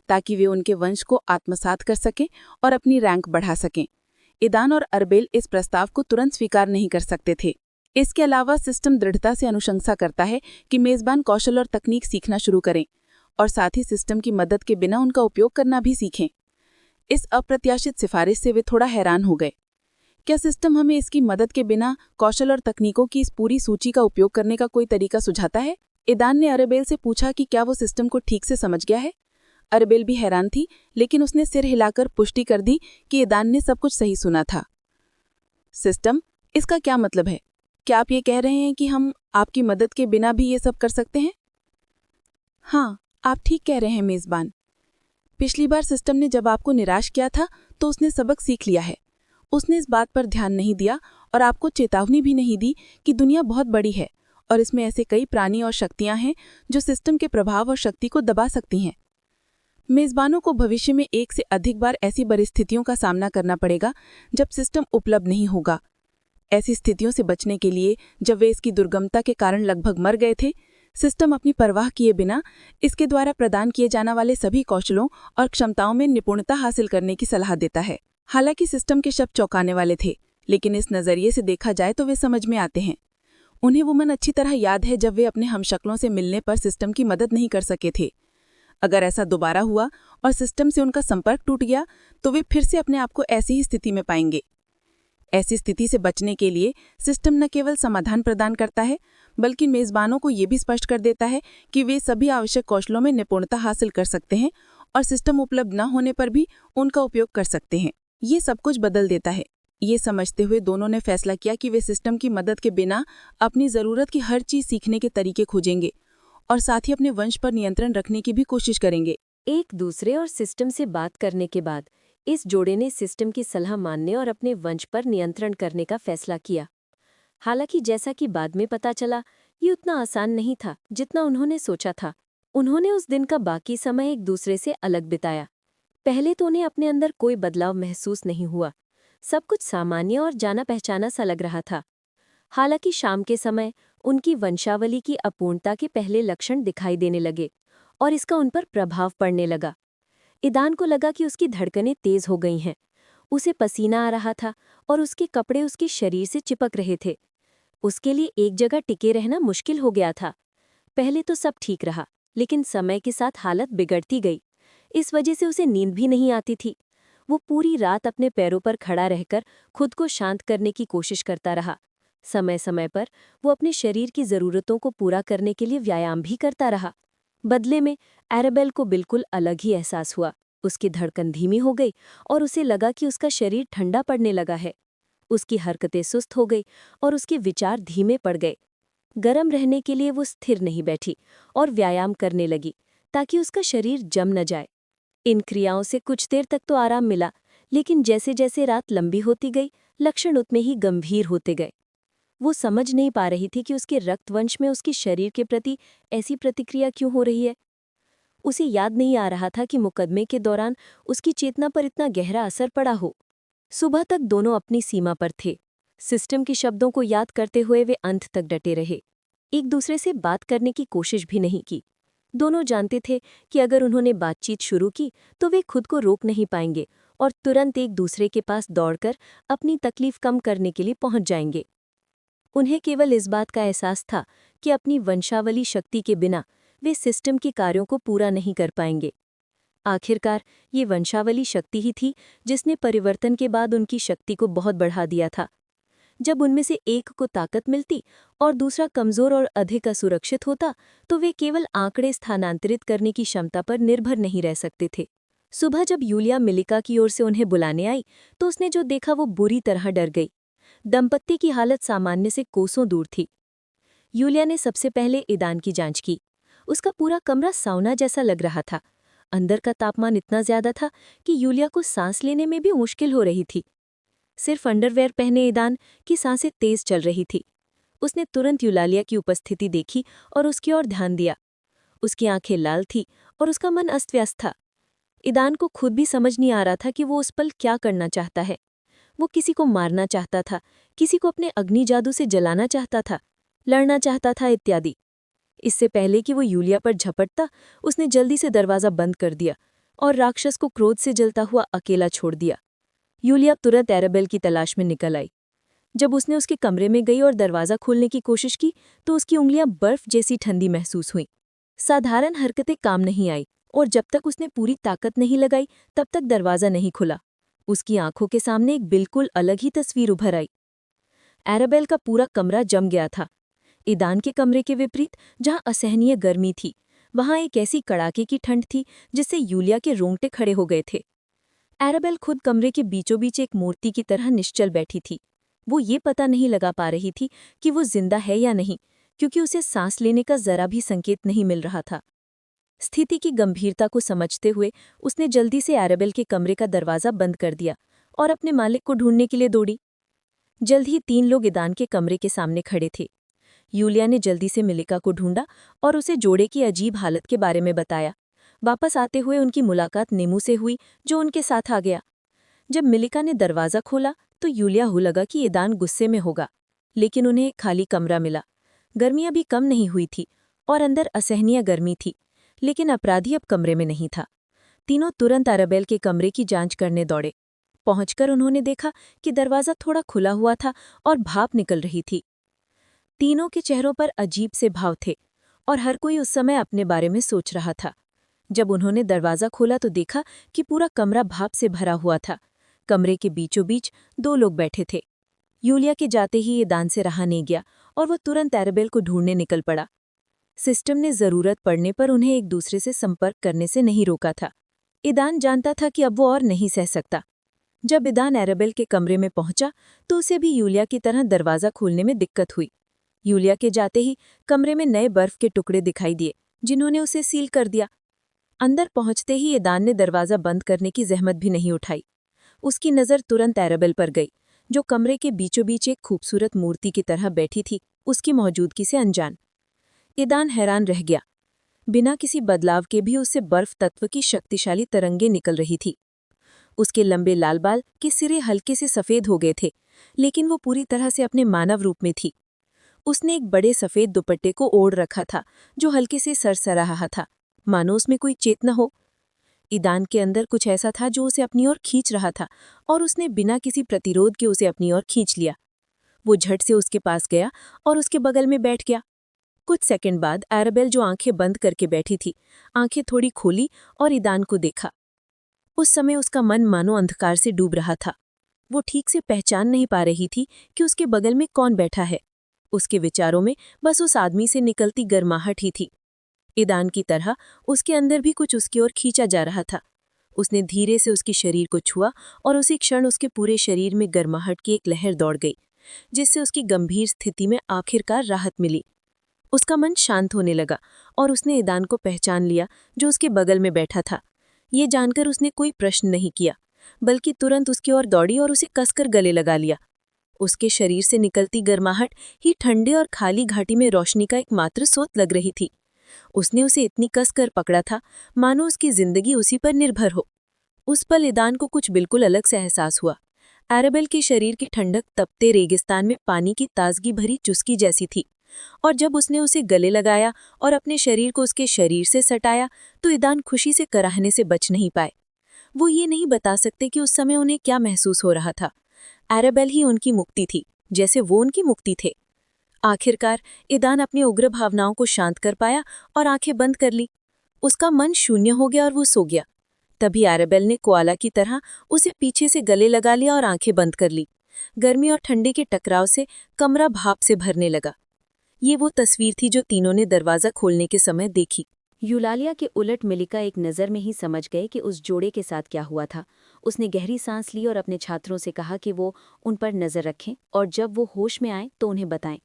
ताकि वे उनके वंश को आत्मसात कर सकें और अपनी रैंक बढ़ा सकें। ईदान और अरबेल इस प्रस्ताव को तुरंत स्वीकार नहीं कर सकते थे। इसके अलावा सिस्टम दृढ़ता से अनुशंसा करता है कि मेज़बान कौशल और तकनीक सीखना शुरू करें और साथ ही सिस्टम की मदद के बिना उनका उपयोग करना भी सीखें। इस अप्रत्याशित सिफारिश से वे थोड़ा हैरान हो गए। क्या सिस्टम हमें इसकी मदद के बिना कौशल और तकनीकों की इस पूरी सूची का उपयोग करने का कोई तरीका सुझाता है? ईदान ने अरबेल से पूछा कि क्या वो सिस्टम को ठीक से समझ गया है। अरबेल भी हैरान थी, लेकिन उसने सिर हिलाकर पुष्टि कर दी कि ईदान ने सब कुछ सही सुना था। सिस्टम, इसका क्या मतलब है? क्या आप ये कह रहे हैं कि हम आपकी मदद के बिना भी ये सब कर सकते हैं? हाँ, आप ठीक कह रहे हैं मेज़बान। पिछली बार सिस्टम ने जब आपको निराश किया था तो उसने सबक सीख लिया है। उसने इस बात पर ध्यान नहीं दिया और आपको चेतावनी भी नहीं दी कि दुनिया बहुत बड़ी है और इसमें ऐसे कई प्राणी और शक्तियां हैं जो सिस्टम के प्रभाव और शक्ति को दबा सकती हैं। मेज़बानों को भविष्य में एक से अधिक बार ऐसी परिस्थितियों का सामना करना पड़ेगा जब सिस्टम उपलब्ध नहीं होगा। ऐसी स्थितियों से बचने के लिए जब वे इसकी दुर्गमता के कारण लगभग मर गए थे, सिस्टम अपनी परवाह किए बिना इसके द्वारा प्रदान किए जाने वाले सभी कौशलों और क्षमताओं में निपुणता हासिल करने की सलाह देता है। हालांकि सिस्टम के शब्द चौंकाने वाले थे, लेकिन इस नज़रिए से देखा जाए तो वे समझ में आते हैं। उन्हें वो मन अच्छी तरह याद है जब वे अपने हमशक्लों से मिलने पर सिस्टम की मदद नहीं कर सके थे। अगर ऐसा दोबारा हुआ और सिस्टम से उनका संपर्क टूट गया तो वे फिर से अपने आप को ऐसी ही स्थिति में पाएंगे। ऐसी स्थिति से बचने के लिए सिस्टम न केवल समाधान प्रदान करता है, बल्कि मेज़बानों को ये भी स्पष्ट कर देता है कि वे सभी आवश्यक कौशलों में निपुणता हासिल कर सकते हैं और सिस्टम उपलब्ध न होने पर भी उनका उपयोग कर सकते हैं। ये सब कुछ बदल देता है। ये समझते हुए दोनों ने फैसला किया कि वे सिस्टम की मदद के बिना अपनी ज़रूरत की हर चीज़ सीखने के तरीके खोजेंगे और साथ ही अपने वंश पर नियंत्रण रखने की भी कोशिश करेंगे। एक दूसरे और सिस्टम से बात करने के बाद इस जोड़े ने सिस्टम की सलाह मानने और अपने वंश पर नियंत्रण करने का फैसला किया। हालांकि जैसा कि बाद में पता चला, ये उतना आसान नहीं था जितना उन्होंने सोचा था। उन्होंने उस दिन का बाकी समय एक दूसरे से अलग बिताया। पहले तो उन्हें अपने अंदर कोई बदलाव महसूस नहीं हुआ। सब कुछ सामान्य और जाना पहचाना सा लग रहा था। हालांकि शाम के समय उनकी वंशावली की अपूर्णता के पहले लक्षण दिखाई देने लगे और इसका उन पर प्रभाव पड़ने लगा। ईदान को लगा कि उसकी धड़कनें तेज हो गई हैं। उसे पसीना आ रहा था और उसके कपड़े उसके शरीर से चिपक रहे थे। उसके लिए एक जगह टिके रहना मुश्किल हो गया था। पहले तो सब ठीक रहा, लेकिन समय के साथ हालत बिगड़ती गई। इस वजह से उसे नींद भी नहीं आती थी। वो पूरी रात अपने पैरों पर खड़ा रहकर खुद को शांत करने की कोशिश करता रहा। समय समय पर वो अपने शरीर की ज़रूरतों को पूरा करने के लिए व्यायाम भी करता रहा। बदले में एरेबेल को बिल्कुल अलग ही एहसास हुआ। उसकी धड़कन धीमी हो गई और उसे लगा कि उसका शरीर ठंडा पड़ने लगा है। उसकी हरकतें सुस्त हो गई और उसके विचार धीमे पड़ गए। गर्म रहने के लिए वो स्थिर नहीं बैठी और व्यायाम करने लगी ताकि उसका शरीर जम न जाए। इन क्रियाओं से कुछ देर तक तो आराम मिला, लेकिन जैसे जैसे रात लंबी होती गई, लक्षण उतने ही गंभीर होते गए। वो समझ नहीं पा रही थी कि उसके रक्तवंश में उसके शरीर के प्रति ऐसी प्रतिक्रिया क्यों हो रही है। उसे याद नहीं आ रहा था कि मुकदमे के दौरान उसकी चेतना पर इतना गहरा असर पड़ा हो। सुबह तक दोनों अपनी सीमा पर थे। सिस्टम के शब्दों को याद करते हुए वे अंत तक डटे रहे। एक दूसरे से बात करने की कोशिश भी नहीं की। दोनों जानते थे कि अगर उन्होंने बातचीत शुरू की तो वे खुद को रोक नहीं पाएंगे और तुरंत एक दूसरे के पास दौड़कर अपनी तकलीफ कम करने के लिए पहुंच जाएंगे। उन्हें केवल इस बात का एहसास था कि अपनी वंशावली शक्ति के बिना वे सिस्टम के कार्यों को पूरा नहीं कर पाएंगे। आखिरकार ये वंशावली शक्ति ही थी जिसने परिवर्तन के बाद उनकी शक्ति को बहुत बढ़ा दिया था। जब उनमें से एक को ताकत मिलती और दूसरा कमजोर और अधिक असुरक्षित होता तो वे केवल आंकड़े स्थानांतरित करने की क्षमता पर निर्भर नहीं रह सकते थे। सुबह जब यूलिया मिलिका की ओर से उन्हें बुलाने आई तो उसने जो देखा वो बुरी तरह डर गई। दंपत्ति की हालत सामान्य से कोसों दूर थी। यूलिया ने सबसे पहले ईदान की जांच की। उसका पूरा कमरा साउना जैसा लग रहा था। अंदर का तापमान इतना ज्यादा था कि यूलिया को सांस लेने में भी मुश्किल हो रही थी। सिर्फ अंडरवेयर पहने ईदान की सांसें तेज चल रही थी। उसने तुरंत यूलालिया की उपस्थिति देखी और उसकी ओर ध्यान दिया। उसकी आंखें लाल थी और उसका मन अस्त व्यस्त था। ईदान को खुद भी समझ नहीं आ रहा था कि वो उस पल क्या करना चाहता है। वो किसी को मारना चाहता था, किसी को अपने अग्नि जादू से जलाना चाहता था, लड़ना चाहता था इत्यादि। इससे पहले कि वो यूलिया पर झपटता, उसने जल्दी से दरवाज़ा बंद कर दिया। और राक्षस को क्रोध से जलता हुआ अकेला छोड़ दिया। यूलिया तुरंत एराबेल की तलाश में निकल आई। जब उसने उसके कमरे में गई और दरवाज़ा खोलने की कोशिश की तो उसकी उंगलियां बर्फ जैसी ठंडी महसूस हुईं। साधारण हरकतें काम नहीं आई और जब तक उसने पूरी ताकत नहीं लगाई तब तक दरवाज़ा नहीं खुला। उसकी आंखों के सामने एक बिल्कुल अलग ही तस्वीर उभर आई। एराबेल का पूरा कमरा जम गया था। ईदान के कमरे के विपरीत, जहां असहनीय गर्मी थी, वहां एक ऐसी कड़ाके की ठंड थी जिससे यूलिया के रोंगटे खड़े हो गए थे। एराबेल खुद कमरे के बीचों बीच एक मूर्ति की तरह निश्चल बैठी थी। वो ये पता नहीं लगा पा रही थी कि वो जिंदा है या नहीं, क्योंकि उसे सांस लेने का जरा भी संकेत नहीं मिल रहा था। स्थिति की गंभीरता को समझते हुए उसने जल्दी से एराबेल के कमरे का दरवाज़ा बंद कर दिया और अपने मालिक को ढूंढने के लिए दौड़ी। जल्द ही 3 लोग ईदान के कमरे के सामने खड़े थे। यूलिया ने जल्दी से मिलिका को ढूंढा और उसे जोड़े की अजीब हालत के बारे में बताया। वापस आते हुए उनकी मुलाकात नेमू से हुई, जो उनके साथ आ गया। जब मिलिका ने दरवाज़ा खोला तो यूलिया को लगा कि ईदान गुस्से में होगा, लेकिन उन्हें एक खाली कमरा मिला। गर्मी अभी कम नहीं हुई थी और अंदर असहनीय गर्मी थी, लेकिन अपराधी अब कमरे में नहीं था। तीनों तुरंत एराबेल के कमरे की जांच करने दौड़े। पहुंचकर उन्होंने देखा कि दरवाज़ा थोड़ा खुला हुआ था और भाप निकल रही थी। तीनों के चेहरों पर अजीब से भाव थे और हर कोई उस समय अपने बारे में सोच रहा था। जब उन्होंने दरवाज़ा खोला तो देखा कि पूरा कमरा भाप से भरा हुआ था। कमरे के बीचों बीच 2 लोग बैठे थे। यूलिया के जाते ही ईदान से रहा नहीं गया और वो तुरंत एराबेल को ढूंढने निकल पड़ा। सिस्टम ने ज़रूरत पड़ने पर उन्हें एक दूसरे से संपर्क करने से नहीं रोका था। ईदान जानता था कि अब वो और नहीं सह सकता। जब ईदान एराबेल के कमरे में पहुंचा तो उसे भी यूलिया की तरह दरवाज़ा खोलने में दिक्कत हुई। यूलिया के जाते ही कमरे में नए बर्फ के टुकड़े दिखाई दिए, जिन्होंने उसे सील कर दिया। अंदर पहुंचते ही ईदान ने दरवाज़ा बंद करने की जहमत भी नहीं उठाई। उसकी नज़र तुरंत एराबेल पर गई, जो कमरे के बीचों बीच एक खूबसूरत मूर्ति की तरह बैठी थी, उसकी मौजूदगी से अनजान। ईदान हैरान रह गया। बिना किसी बदलाव के भी उससे बर्फ तत्व की शक्तिशाली तरंगें निकल रही थी। उसके लंबे लाल बाल के सिरे हल्के से सफ़ेद हो गए थे, लेकिन वो पूरी तरह से अपने मानव रूप में थी। उसने एक बड़े सफ़ेद दुपट्टे को ओढ़ रखा था, जो हल्के से सरसरा रहा था, मानो उसमें कोई चेतना हो। ईदान के अंदर कुछ ऐसा था जो उसे अपनी ओर खींच रहा था, और उसने बिना किसी प्रतिरोध के उसे अपनी ओर खींच लिया। वो झट से उसके पास गया और उसके बगल में बैठ गया। कुछ सेकंड बाद एराबेल, जो आंखें बंद करके बैठी थी, आंखें थोड़ी खोली और ईदान को देखा। उस समय उसका मन मानो अंधकार से डूब रहा था। वो ठीक से पहचान नहीं पा रही थी कि उसके बगल में कौन बैठा है। उसके विचारों में बस उस आदमी से निकलती गर्माहट ही थी। ईदान की तरह उसके अंदर भी कुछ उसकी ओर खींचा जा रहा था। उसने धीरे से उसके शरीर को छुआ और उसी क्षण उसके पूरे शरीर में गर्माहट की एक लहर दौड़ गई, जिससे उसकी गंभीर स्थिति में आखिरकार राहत मिली। उसका मन शांत होने लगा और उसने ईदान को पहचान लिया, जो उसके बगल में बैठा था। ये जानकर उसने कोई प्रश्न नहीं किया, बल्कि तुरंत उसकी ओर दौड़ी और उसे कसकर गले लगा लिया। उसके शरीर से निकलती गर्माहट ही ठंडे और खाली घाटी में रोशनी का एकमात्र स्रोत लग रही थी। उसने उसे इतनी कसकर पकड़ा था मानो उसकी जिंदगी उसी पर निर्भर हो। उस पल ईदान को कुछ बिल्कुल अलग सा एहसास हुआ। एराबेल के शरीर की ठंडक तपते रेगिस्तान में पानी की ताजगी भरी चुस्की जैसी थी, और जब उसने उसे गले लगाया और अपने शरीर को उसके शरीर से सटाया तो ईदान खुशी से कराहने से बच नहीं पाए। वो ये नहीं बता सकते कि उस समय उन्हें क्या महसूस हो रहा था। एराबेल ही उनकी मुक्ति थी, जैसे वो उनकी मुक्ति थे। आखिरकार ईदान अपनी उग्र भावनाओं को शांत कर पाया और आंखें बंद कर ली। उसका मन शून्य हो गया और वो सो गया। तभी एराबेल ने कोआला की तरह उसे पीछे से गले लगा लिया और आंखें बंद कर ली। गर्मी और ठंडी के टकराव से कमरा भाप से भरने लगा। ये वो तस्वीर थी जो तीनों ने दरवाज़ा खोलने के समय देखी। यूलालिया के उलट मिलिका एक नज़र में ही समझ गए कि उस जोड़े के साथ क्या हुआ था। उसने गहरी सांस ली और अपने छात्रों से कहा कि वो उन पर नज़र रखें और जब वो होश में आए तो उन्हें बताएं।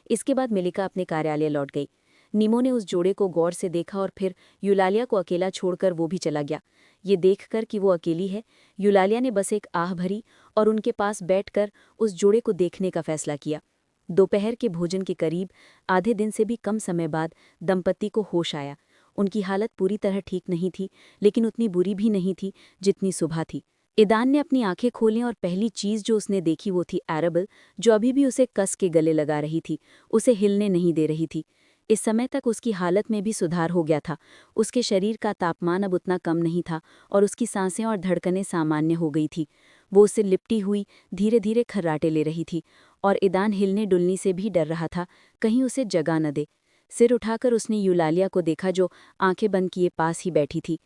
इसके बाद मिलिका अपने कार्यालय लौट गई। नीमो ने उस जोड़े को गौर से देखा और फिर यूलालिया को अकेला छोड़कर वो भी चला गया। ये देखकर कि वो अकेली है, यूलालिया ने बस एक आह भरी और उनके पास बैठकर उस जोड़े को देखने का फैसला किया। दोपहर के भोजन के करीब आधे दिन से भी कम समय बाद दंपति को होश आया। उनकी हालत पूरी तरह ठीक नहीं थी, लेकिन उतनी बुरी भी नहीं थी जितनी सुबह थी। ईदान ने अपनी आंखें खोलीं और पहली चीज़ जो उसने देखी वो थी एराबेल, जो अभी भी उसे कस के गले लगा रही थी, उसे हिलने नहीं दे रही थी। इस समय तक उसकी हालत में भी सुधार हो गया था। उसके शरीर का तापमान अब उतना कम नहीं था और उसकी सांसें और धड़कनें सामान्य हो गई थी। वो उससे लिपटी हुई धीरे धीरे खर्राटे ले रही थी और ईदान हिलने डुलने से भी डर रहा था, कहीं उसे जगा न दे। सिर उठाकर उसने यूलालिया को देखा, जो आंखें बंद किए पास ही बैठी थी।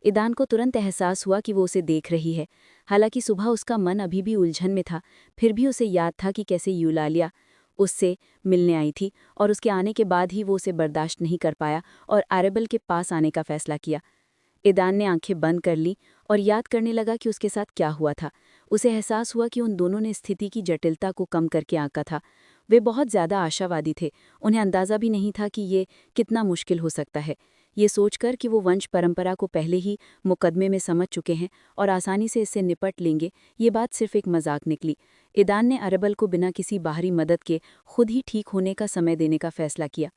ईदान को तुरंत एहसास हुआ कि वो उसे देख रही है। हालांकि सुबह उसका मन अभी भी उलझन में था, फिर भी उसे याद था कि कैसे यूलालिया उससे मिलने आई थी और उसके आने के बाद ही वो उसे बर्दाश्त नहीं कर पाया और एरेबल के पास आने का फैसला किया। ईदान ने आंखें बंद कर ली और याद करने लगा कि उसके साथ क्या हुआ था। उसे एहसास हुआ कि उन दोनों ने स्थिति की जटिलता को कम करके आंका था। वे बहुत ज़्यादा आशावादी थे, उन्हें अंदाज़ा भी नहीं था कि ये कितना मुश्किल हो सकता है। ये सोचकर कि वो वंश परंपरा को पहले ही मुकदमे में समझ चुके हैं और आसानी से इससे निपट लेंगे, ये बात सिर्फ एक मजाक निकली। ईदान ने एरेबल को बिना किसी बाहरी मदद के खुद ही ठीक होने का समय देने का फैसला किया।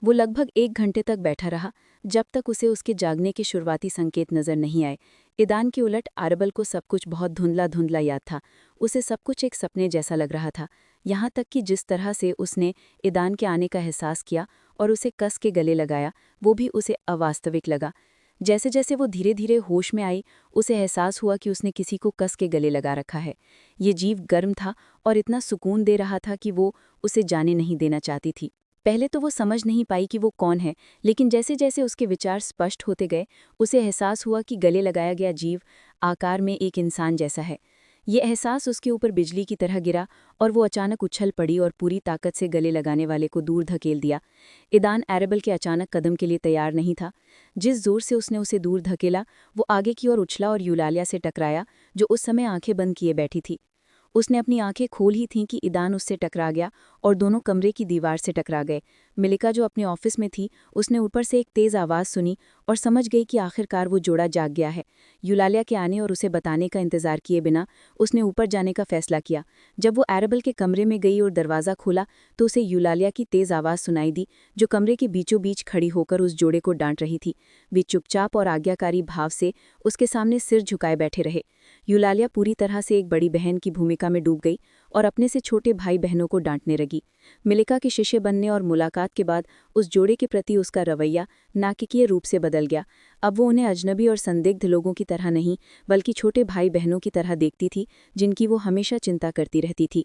वो लगभग 1 घंटे तक बैठा रहा, जब तक उसे उसके जागने के शुरुआती संकेत नजर नहीं आए। ईदान के उलट एरेबल को सब कुछ बहुत धुंधला धुंधला याद था। उसे सब कुछ एक सपने जैसा लग रहा था, यहाँ तक कि जिस तरह से उसने ईदान के आने का एहसास किया और उसे कस के गले लगाया, वो भी उसे अवास्तविक लगा। जैसे जैसे वो धीरे धीरे होश में आई, उसे एहसास हुआ कि उसने किसी को कस के गले लगा रखा है। ये जीव गर्म था और इतना सुकून दे रहा था कि वो उसे जाने नहीं देना चाहती थी। पहले तो वो समझ नहीं पाई कि वो कौन है, लेकिन जैसे जैसे उसके विचार स्पष्ट होते गए, उसे एहसास हुआ कि गले लगाया गया जीव आकार में एक इंसान जैसा है। ये एहसास उसके ऊपर बिजली की तरह गिरा और वो अचानक उछल पड़ी और पूरी ताकत से गले लगाने वाले को दूर धकेल दिया। ईदान एरेबल के अचानक कदम के लिए तैयार नहीं था। जिस जोर से उसने उसे दूर धकेला, वो आगे की ओर उछला और यूलालिया से टकराया, जो उस समय आंखें बंद किए बैठी थी। उसने अपनी आंखें खोल ही थीं कि ईदान उससे टकरा गया और दोनों कमरे की दीवार से टकरा गए। मिलिका, जो अपने ऑफिस में थी, उसने ऊपर से एक तेज़ आवाज़ सुनी और समझ गई कि आखिरकार वो जोड़ा जाग गया है। यूलालिया के आने और उसे बताने का इंतजार किए बिना उसने ऊपर जाने का फैसला किया। जब वो एरेबल के कमरे में गई और दरवाज़ा खोला, तो उसे यूलालिया की तेज़ आवाज़ सुनाई दी, जो कमरे के बीचों बीच खड़ी होकर उस जोड़े को डांट रही थी। वे चुपचाप और आज्ञाकारी भाव से उसके सामने सिर झुकाए बैठे रहे। यूलालिया पूरी तरह से एक बड़ी बहन की भूमिका में डूब गई और अपने से छोटे भाई बहनों को डांटने लगी। मिलिका के शिष्य बनने और मुलाकात के बाद उस जोड़े के प्रति उसका रवैया नाटकीय रूप से बदल गया। अब वो उन्हें अजनबी और संदिग्ध लोगों की तरह नहीं, बल्कि छोटे भाई बहनों की तरह देखती थी, जिनकी वो हमेशा चिंता करती रहती थी।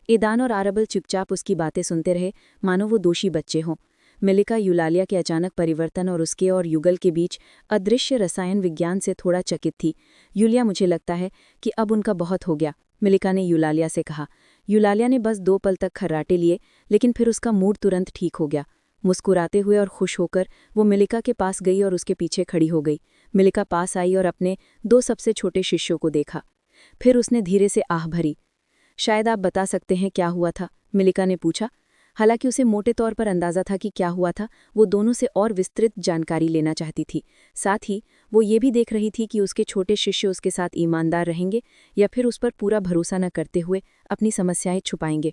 ईदान और एरेबल चुपचाप उसकी बातें सुनते रहे, मानो वो दोषी बच्चे हों। मिलिका यूलालिया के अचानक परिवर्तन और उसके और युगल के बीच अदृश्य रसायन विज्ञान से थोड़ा चकित थी। यूलिया, मुझे लगता है कि अब उनका बहुत हो गया, मिलिका ने यूलालिया से कहा। यूलालिया ने बस 2 पल तक खर्राटे लिए, लेकिन फिर उसका मूड तुरंत ठीक हो गया। मुस्कुराते हुए और खुश होकर वो मिलिका के पास गई और उसके पीछे खड़ी हो गई। मिलिका पास आई और अपने 2 सबसे छोटे शिष्यों को देखा। फिर उसने धीरे से आह भरी। शायद आप बता सकते हैं क्या हुआ था, मिलिका ने पूछा। हालांकि उसे मोटे तौर पर अंदाजा था कि क्या हुआ था, वो दोनों से और विस्तृत जानकारी लेना चाहती थी। साथ ही वो ये भी देख रही थी कि उसके छोटे शिष्य उसके साथ ईमानदार रहेंगे या फिर उस पर पूरा भरोसा न करते हुए अपनी समस्याएं छुपाएंगे।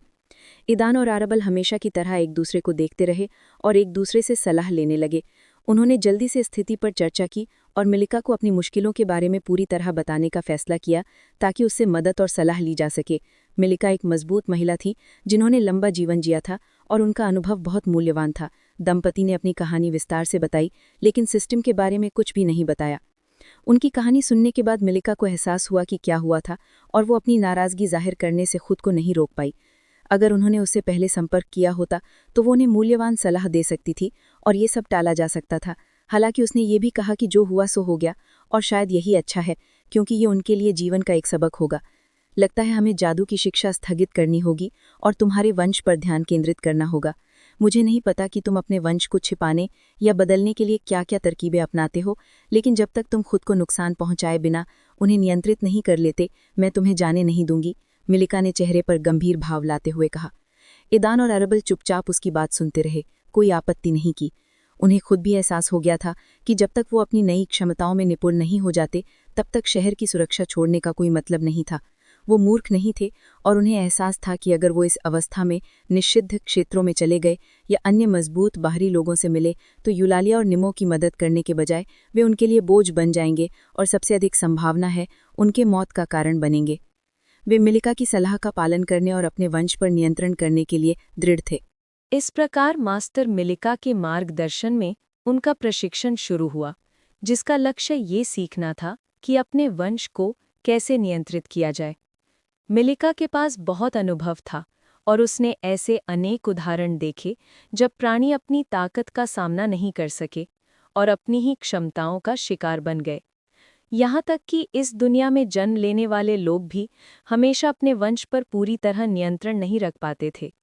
ईदान और एरेबल हमेशा की तरह एक दूसरे को देखते रहे और एक दूसरे से सलाह लेने लगे। उन्होंने जल्दी से स्थिति पर चर्चा की और मिलिका को अपनी मुश्किलों के बारे में पूरी तरह बताने का फैसला किया, ताकि उससे मदद और सलाह ली जा सके। मिलिका एक मजबूत महिला थी, जिन्होंने लंबा जीवन जिया था और उनका अनुभव बहुत मूल्यवान था। दंपति ने अपनी कहानी विस्तार से बताई, लेकिन सिस्टम के बारे में कुछ भी नहीं बताया। उनकी कहानी सुनने के बाद मिलिका को एहसास हुआ कि क्या हुआ था और वो अपनी नाराज़गी जाहिर करने से खुद को नहीं रोक पाई। अगर उन्होंने उससे पहले संपर्क किया होता तो वो उन्हें मूल्यवान सलाह दे सकती थी और ये सब टाला जा सकता था। हालांकि उसने ये भी कहा कि जो हुआ सो हो गया और शायद यही अच्छा है, क्योंकि ये उनके लिए जीवन का एक सबक होगा। लगता है हमें जादू की शिक्षा स्थगित करनी होगी और तुम्हारे वंश पर ध्यान केंद्रित करना होगा। मुझे नहीं पता कि तुम अपने वंश को छिपाने या बदलने के लिए क्या क्या तरकीबें अपनाते हो, लेकिन जब तक तुम खुद को नुकसान पहुंचाए बिना उन्हें नियंत्रित नहीं कर लेते, मैं तुम्हें जाने नहीं दूंगी, मिलिका ने चेहरे पर गंभीर भाव लाते हुए कहा। ईदान और एरेबल चुपचाप उसकी बात सुनते रहे, कोई आपत्ति नहीं की। उन्हें खुद भी एहसास हो गया था कि जब तक वो अपनी नई क्षमताओं में निपुण नहीं हो जाते, तब तक शहर की सुरक्षा छोड़ने का कोई मतलब नहीं था। वो मूर्ख नहीं थे और उन्हें एहसास था कि अगर वो इस अवस्था में निषिद्ध क्षेत्रों में चले गए या अन्य मजबूत बाहरी लोगों से मिले, तो यूलालिया और निमो की मदद करने के बजाय वे उनके लिए बोझ बन जाएंगे और सबसे अधिक संभावना है उनके मौत का कारण बनेंगे। वे मिलिका की सलाह का पालन करने और अपने वंश पर नियंत्रण करने के लिए दृढ़ थे। इस प्रकार मास्टर मिलिका के मार्गदर्शन में उनका प्रशिक्षण शुरू हुआ, जिसका लक्ष्य ये सीखना था कि अपने वंश को कैसे नियंत्रित किया जाए। मिलिका के पास बहुत अनुभव था और उसने ऐसे अनेक उदाहरण देखे जब प्राणी अपनी ताकत का सामना नहीं कर सके और अपनी ही क्षमताओं का शिकार बन गए। यहाँ तक कि इस दुनिया में जन्म लेने वाले लोग भी हमेशा अपने वंश पर पूरी तरह नियंत्रण नहीं रख पाते थे,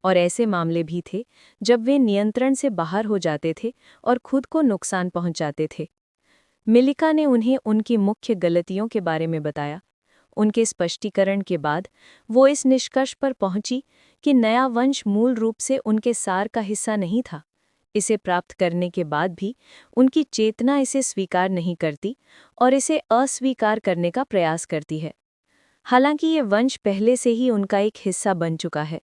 और ऐसे मामले भी थे जब वे नियंत्रण से बाहर हो जाते थे और खुद को नुकसान पहुंचाते थे। मिलिका ने उन्हें उनकी मुख्य गलतियों के बारे में बताया। उनके स्पष्टीकरण के बाद वो इस निष्कर्ष पर पहुंची कि नया वंश मूल रूप से उनके सार का हिस्सा नहीं था। इसे प्राप्त करने के बाद भी उनकी चेतना इसे स्वीकार नहीं करती और इसे अस्वीकार करने का प्रयास करती है। हालांकि ये वंश पहले से ही उनका एक हिस्सा बन चुका है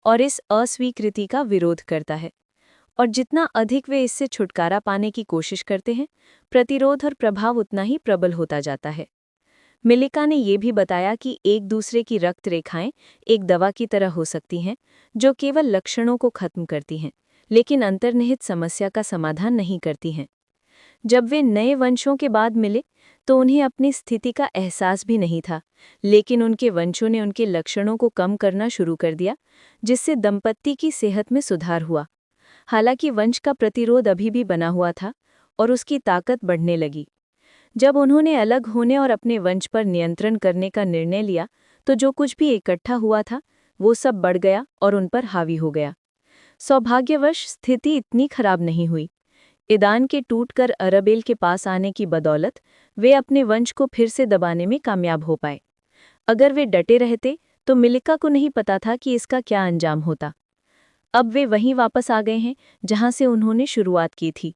और इस अस्वीकृति का विरोध करता है, और जितना अधिक वे इससे छुटकारा पाने की कोशिश करते हैं, प्रतिरोध और प्रभाव उतना ही प्रबल होता जाता है। मिलिका ने यह भी बताया कि एक दूसरे की रक्त रेखाएं एक दवा की तरह हो सकती हैं, जो केवल लक्षणों को खत्म करती हैं, लेकिन अंतर्निहित समस्या का समाधान नहीं करती हैं। जब वे नए वंशों के बाद मिले तो उन्हें अपनी स्थिति का एहसास भी नहीं था, लेकिन उनके वंशों ने उनके लक्षणों को कम करना शुरू कर दिया, जिससे दंपत्ति की सेहत में सुधार हुआ। हालांकि वंश का प्रतिरोध अभी भी बना हुआ था और उसकी ताकत बढ़ने लगी। जब उन्होंने अलग होने और अपने वंश पर नियंत्रण करने का निर्णय लिया तो जो कुछ भी इकट्ठा हुआ था वो सब बढ़ गया और उन पर हावी हो गया। सौभाग्यवश स्थिति इतनी खराब नहीं हुई। ईदान के टूटकर अरबेल के पास आने की बदौलत वे अपने वंश को फिर से दबाने में कामयाब हो पाए। अगर वे डटे रहते तो मिलिका को नहीं पता था कि इसका क्या अंजाम होता। अब वे वहीं वापस आ गए हैं जहां से उन्होंने शुरुआत की थी,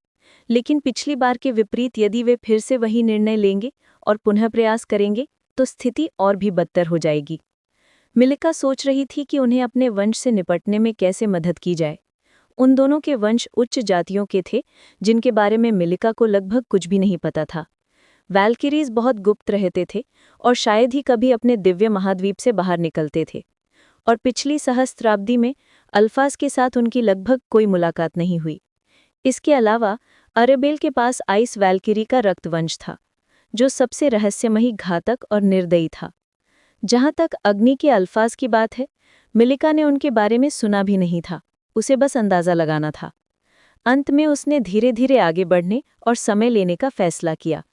लेकिन पिछली बार के विपरीत यदि वे फिर से वही निर्णय लेंगे और पुनः प्रयास करेंगे तो स्थिति और भी बदतर हो जाएगी। मिलिका सोच रही थी कि उन्हें अपने वंश से निपटने में कैसे मदद की जाए। उन दोनों के वंश उच्च जातियों के थे, जिनके बारे में मिलिका को लगभग कुछ भी नहीं पता था। वैल्किरीज बहुत गुप्त रहते थे और शायद ही कभी अपने दिव्य महाद्वीप से बाहर निकलते थे, और पिछली सहस्त्राब्दी में अल्फाज के साथ उनकी लगभग कोई मुलाकात नहीं हुई। इसके अलावा अरेबेल के पास आइस वैल्किरी का रक्तवंश था, जो सबसे रहस्यमयी, घातक और निर्दयी था। जहां तक अग्नि के अल्फाज की बात है, मिलिका ने उनके बारे में सुना भी नहीं था, उसे बस अंदाजा लगाना था। अंत में उसने धीरे धीरे आगे बढ़ने और समय लेने का फैसला किया।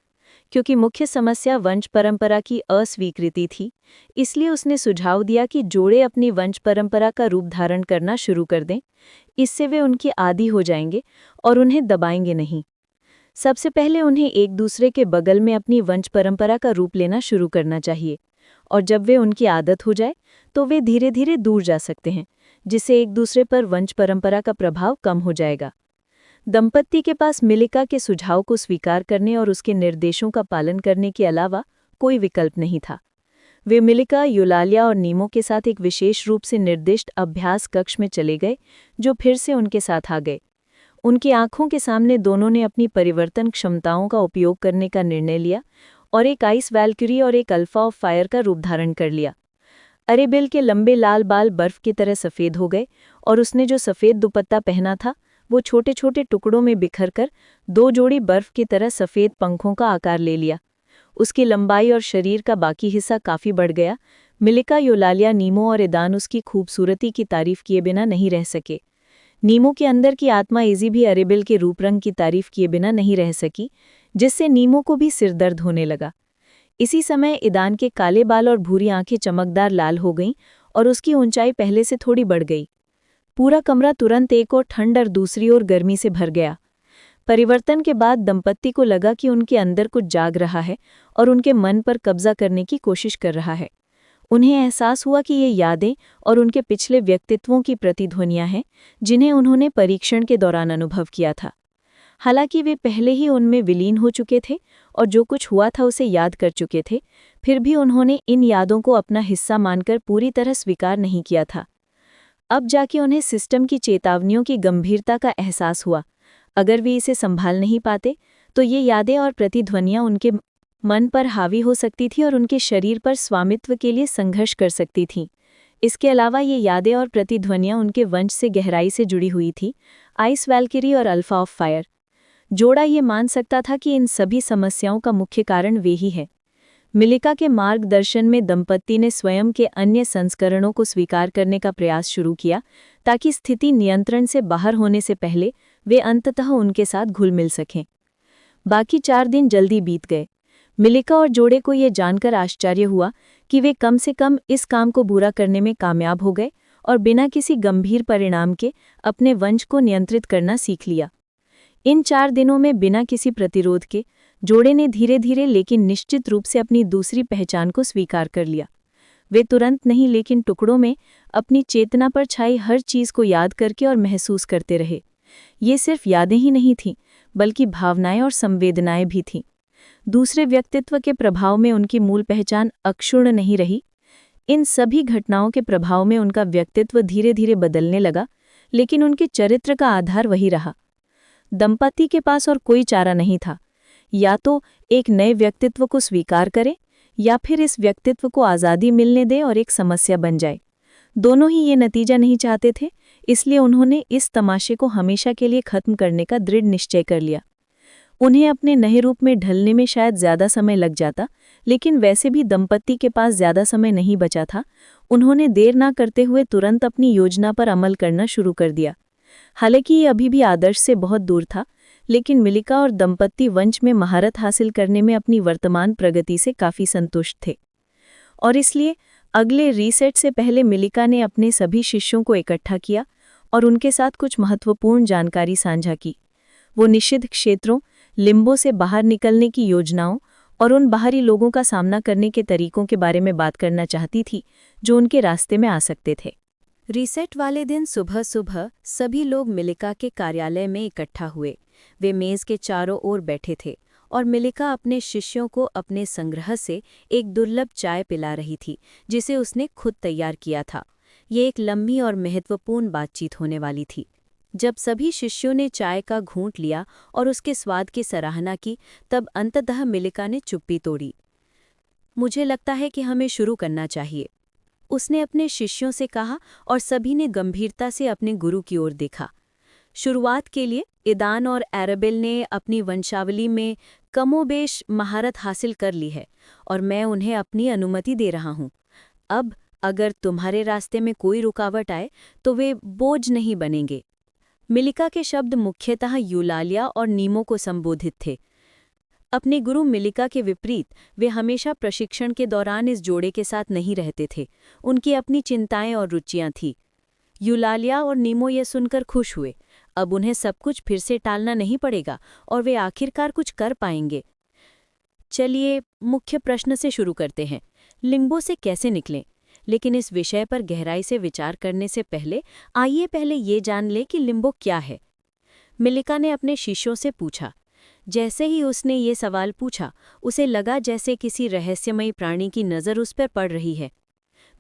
क्योंकि मुख्य समस्या वंश परंपरा की अस्वीकृति थी, इसलिए उसने सुझाव दिया कि जोड़े अपनी वंश परंपरा का रूप धारण करना शुरू कर दें। इससे वे उनके आदी हो जाएंगे और उन्हें दबाएंगे नहीं। सबसे पहले उन्हें एक दूसरे के बगल में अपनी वंश परंपरा का रूप लेना शुरू करना चाहिए, और जब वे उनकी आदत हो जाए तो वे धीरे धीरे दूर जा सकते हैं, जिससे एक दूसरे पर वंश परंपरा का प्रभाव कम हो जाएगा। दंपत्ति के पास मिलिका के सुझाव को स्वीकार करने और उसके निर्देशों का पालन करने के अलावा कोई विकल्प नहीं था। वे मिलिका, यूलालिया और नीमो के साथ एक विशेष रूप से निर्दिष्ट अभ्यास कक्ष में चले गए, जो फिर से उनके साथ आ गए। उनकी आंखों के सामने दोनों ने अपनी परिवर्तन क्षमताओं का उपयोग करने का निर्णय लिया और एक आइस वैल्किरी और एक अल्फा ऑफ फायर का रूप धारण कर लिया। अरेबेल के लंबे लाल बाल बर्फ की तरह सफ़ेद हो गए और उसने जो सफ़ेद दुपट्टा पहना था वो छोटे छोटे टुकड़ों में बिखरकर 2 जोड़ी बर्फ की तरह सफ़ेद पंखों का आकार ले लिया। उसकी लंबाई और शरीर का बाकी हिस्सा काफ़ी बढ़ गया। मिलिका, यूलालिया, नीमो और ईदान उसकी खूबसूरती की तारीफ किए बिना नहीं रह सके। नीमो के अंदर की आत्मा इजी भी अरेबेल के रूप रंग की तारीफ किए बिना नहीं रह सकी, जिससे नीमो को भी सिरदर्द होने लगा। इसी समय ईदान के काले बाल और भूरी आंखें चमकदार लाल हो गईं और उसकी ऊंचाई पहले से थोड़ी बढ़ गई। पूरा कमरा तुरंत एक ओर ठंड और दूसरी ओर गर्मी से भर गया। परिवर्तन के बाद दंपत्ति को लगा कि उनके अंदर कुछ जाग रहा है और उनके मन पर कब्जा करने की कोशिश कर रहा है। उन्हें एहसास हुआ कि ये यादें और उनके पिछले व्यक्तित्वों की प्रतिध्वनियां हैं, जिन्हें उन्होंने परीक्षण के दौरान अनुभव किया था। हालांकि वे पहले ही उनमें विलीन हो चुके थे और जो कुछ हुआ था उसे याद कर चुके थे, फिर भी उन्होंने इन यादों को अपना हिस्सा मानकर पूरी तरह स्वीकार नहीं किया था। अब जाके उन्हें सिस्टम की चेतावनियों की गंभीरता का एहसास हुआ। अगर वे इसे संभाल नहीं पाते तो ये यादें और प्रतिध्वनियां उनके मन पर हावी हो सकती थी और उनके शरीर पर स्वामित्व के लिए संघर्ष कर सकती थीं। इसके अलावा ये यादें और प्रतिध्वनियां उनके वंश से गहराई से जुड़ी हुई थी, आइस वैल्किरी और अल्फा ऑफ फायर। जोड़ा ये मान सकता था कि इन सभी समस्याओं का मुख्य कारण वे ही है। मिलिका के मार्गदर्शन में दंपति ने स्वयं के अन्य संस्करणों को स्वीकार करने का प्रयास शुरू किया, ताकि स्थिति नियंत्रण से बाहर होने से पहले वे अंततः उनके साथ घुल मिल सकें। बाकी 4 दिन जल्दी बीत गए। मिलिका और जोड़े को ये जानकर आश्चर्य हुआ कि वे कम से कम इस काम को पूरा करने में कामयाब हो गए और बिना किसी गंभीर परिणाम के अपने वंश को नियंत्रित करना सीख लिया। इन 4 दिनों में बिना किसी प्रतिरोध के जोड़े ने धीरे धीरे लेकिन निश्चित रूप से अपनी दूसरी पहचान को स्वीकार कर लिया। वे तुरंत नहीं लेकिन टुकड़ों में अपनी चेतना पर छाई हर चीज को याद करके और महसूस करते रहे। ये सिर्फ यादें ही नहीं थीं, बल्कि भावनाएं और संवेदनाएं भी थीं। दूसरे व्यक्तित्व के प्रभाव में उनकी मूल पहचान अक्षुण्ण नहीं रही। इन सभी घटनाओं के प्रभाव में उनका व्यक्तित्व धीरे धीरे बदलने लगा, लेकिन उनके चरित्र का आधार वही रहा। दंपति के पास और कोई चारा नहीं था, या तो एक नए व्यक्तित्व को स्वीकार करे या फिर इस व्यक्तित्व को आज़ादी मिलने दे और एक समस्या बन जाए। दोनों ही ये नतीजा नहीं चाहते थे, इसलिए उन्होंने इस तमाशे को हमेशा के लिए खत्म करने का दृढ़ निश्चय कर लिया। उन्हें अपने नए रूप में ढलने में शायद ज्यादा समय लग जाता, लेकिन वैसे भी दंपति के पास ज्यादा समय नहीं बचा था। उन्होंने देर ना करते हुए तुरंत अपनी योजना पर अमल करना शुरू कर दिया। हालांकि ये अभी भी आदर्श से बहुत दूर था, लेकिन मिलिका और दंपति वंश में महारत हासिल करने में अपनी वर्तमान प्रगति से काफी संतुष्ट थे। और इसलिए अगले रीसेट से पहले मिलिका ने अपने सभी शिष्यों को इकट्ठा किया और उनके साथ कुछ महत्वपूर्ण जानकारी साझा की। वो निषिद्ध क्षेत्रों, लिम्बो से बाहर निकलने की योजनाओं और उन बाहरी लोगों का सामना करने के तरीकों के बारे में बात करना चाहती थी जो उनके रास्ते में आ सकते थे। रीसेट वाले दिन सुबह सुबह सभी लोग मिलिका के कार्यालय में इकट्ठा हुए। वे मेज के चारों ओर बैठे थे और मिलिका अपने शिष्यों को अपने संग्रह से एक दुर्लभ चाय पिला रही थी, जिसे उसने खुद तैयार किया था। ये एक लंबी और महत्वपूर्ण बातचीत होने वाली थी। जब सभी शिष्यों ने चाय का घूंट लिया और उसके स्वाद की सराहना की, तब अंततः मिलिका ने चुप्पी तोड़ी। मुझे लगता है कि हमें शुरू करना चाहिए, उसने अपने शिष्यों से कहा, और सभी ने गंभीरता से अपने गुरु की ओर देखा। शुरुआत के लिए ईदान और एराबेल ने अपनी वंशावली में कमोबेश महारत हासिल कर ली है और मैं उन्हें अपनी अनुमति दे रहा हूँ। अब अगर तुम्हारे रास्ते में कोई रुकावट आए तो वे बोझ नहीं बनेंगे। मिलिका के शब्द मुख्यतः यूलालिया और नीमो को संबोधित थे। अपने गुरु मिलिका के विपरीत वे हमेशा प्रशिक्षण के दौरान इस जोड़े के साथ नहीं रहते थे। उनकी अपनी चिंताएं और रुचियां थीं। यूलालिया और नीमो ये सुनकर खुश हुए। अब उन्हें सब कुछ फिर से टालना नहीं पड़ेगा और वे आखिरकार कुछ कर पाएंगे। चलिए मुख्य प्रश्न से शुरू करते हैं, लिम्बो से कैसे निकलें? लेकिन इस विषय पर गहराई से विचार करने से पहले आइए पहले ये जान लें कि लिम्बो क्या है। मिलिका ने अपने शिष्यों से पूछा। जैसे ही उसने ये सवाल पूछा, उसे लगा जैसे किसी रहस्यमयी प्राणी की नज़र उस पर पड़ रही है।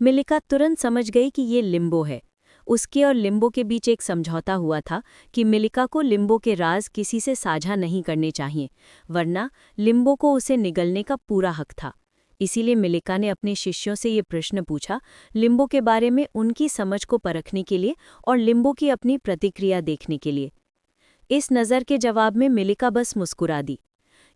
मिलिका तुरंत समझ गई कि ये लिम्बो है। उसके और लिम्बो के बीच एक समझौता हुआ था कि मिलिका को लिम्बो के राज किसी से साझा नहीं करने चाहिए, वरना लिम्बो को उसे निगलने का पूरा हक था। इसीलिए मिलिका ने अपने शिष्यों से ये प्रश्न पूछा, लिम्बो के बारे में उनकी समझ को परखने के लिए और लिम्बो की अपनी प्रतिक्रिया देखने के लिए। इस नज़र के जवाब में मिलिका बस मुस्कुरा दी।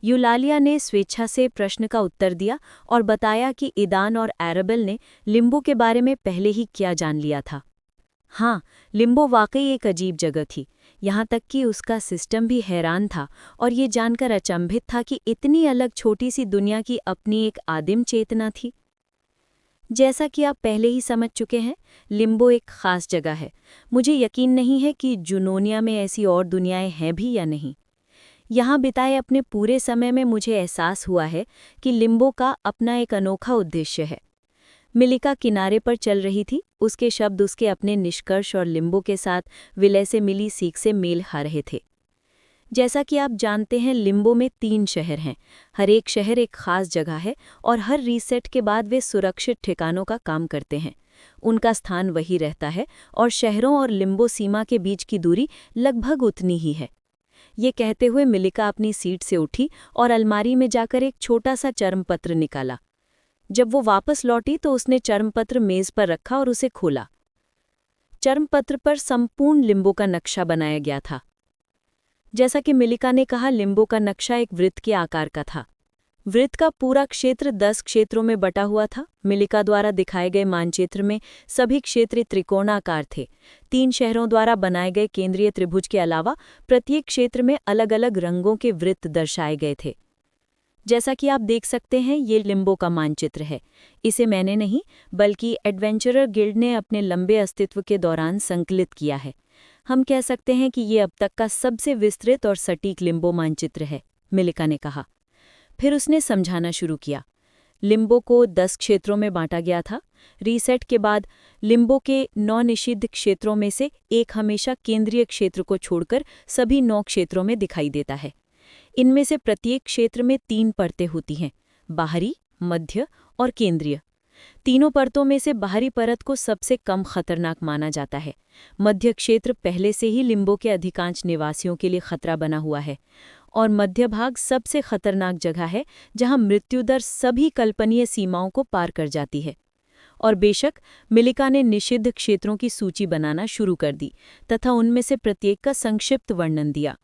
यूलालिया ने स्वेच्छा से प्रश्न का उत्तर दिया और बताया कि ईदान और एराबेल ने लिम्बो के बारे में पहले ही क्या जान लिया था। हाँ, लिम्बो वाकई एक अजीब जगह थी, यहाँ तक कि उसका सिस्टम भी हैरान था और ये जानकर अचंभित था कि इतनी अलग छोटी सी दुनिया की अपनी एक आदिम चेतना थी। जैसा कि आप पहले ही समझ चुके हैं, लिम्बो एक खास जगह है। मुझे यकीन नहीं है कि जुनोनिया में ऐसी और दुनियाएं हैं भी या नहीं। यहाँ बिताए अपने पूरे समय में मुझे एहसास हुआ है कि लिम्बो का अपना एक अनोखा उद्देश्य है। मिलिका किनारे पर चल रही थी, उसके शब्द उसके अपने निष्कर्ष और लिम्बो के साथ विलय से मिली सीख से मेल खा रहे थे। जैसा कि आप जानते हैं, लिम्बो में 3 शहर हैं। हर एक शहर एक खास जगह है और हर रीसेट के बाद वे सुरक्षित ठिकानों का काम करते हैं। उनका स्थान वही रहता है और शहरों और लिम्बो सीमा के बीच की दूरी लगभग उतनी ही है। ये कहते हुए मिलिका अपनी सीट से उठी और अलमारी में जाकर एक छोटा सा चर्मपत्र निकाला। जब वो वापस लौटी तो उसने चर्मपत्र मेज पर रखा और उसे खोला। चर्मपत्र पर संपूर्ण लिम्बो का नक्शा बनाया गया था। जैसा कि मिलिका ने कहा, लिम्बो का नक्शा एक वृत्त के आकार का था। वृत्त का पूरा क्षेत्र 10 क्षेत्रों में बटा हुआ था। मिलिका द्वारा दिखाए गए मानचित्र में सभी क्षेत्र त्रिकोणाकार थे। 3 शहरों द्वारा बनाए गए केंद्रीय त्रिभुज के अलावा प्रत्येक क्षेत्र में अलग अलग रंगों के वृत्त दर्शाए गए थे। जैसा कि आप देख सकते हैं, ये लिम्बो का मानचित्र है। इसे मैंने नहीं बल्कि एडवेंचरर गिल्ड ने अपने लंबे अस्तित्व के दौरान संकलित किया है। हम कह सकते हैं कि ये अब तक का सबसे विस्तृत और सटीक लिम्बो मानचित्र है, मिलिका ने कहा। फिर उसने समझाना शुरू किया। लिम्बो को 10 क्षेत्रों में बांटा गया था। रीसेट के बाद लिम्बो के 9 निषिद्ध क्षेत्रों में से एक हमेशा केंद्रीय क्षेत्र को छोड़कर सभी 9 क्षेत्रों में दिखाई देता है। इनमें से प्रत्येक क्षेत्र में 3 परतें होती हैं, बाहरी, मध्य और केंद्रीय। तीनों परतों में से बाहरी परत को सबसे कम खतरनाक माना जाता है। मध्य क्षेत्र पहले से ही लिम्बो के अधिकांश निवासियों के लिए खतरा बना हुआ है और मध्य भाग सबसे खतरनाक जगह है जहां मृत्युदर सभी कल्पनीय सीमाओं को पार कर जाती है। और बेशक मिलिका ने निषिद्ध क्षेत्रों की सूची बनाना शुरू कर दी तथा उनमें से प्रत्येक का संक्षिप्त वर्णन दिया।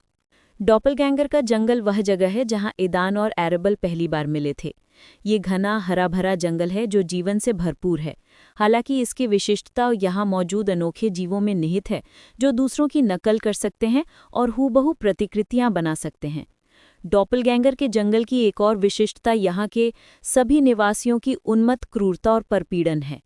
डॉपलगैंगर का जंगल वह जगह है जहां ईदान और एरेबल पहली बार मिले थे। ये घना हरा भरा जंगल है जो जीवन से भरपूर है। हालांकि इसकी विशिष्टता यहाँ मौजूद अनोखे जीवों में निहित है जो दूसरों की नकल कर सकते हैं और हूबहू प्रतिकृतियां बना सकते हैं। डॉपलगैंगर के जंगल की एक और विशिष्टता यहाँ के सभी निवासियों की उन्मत्त क्रूरता और परपीड़न है।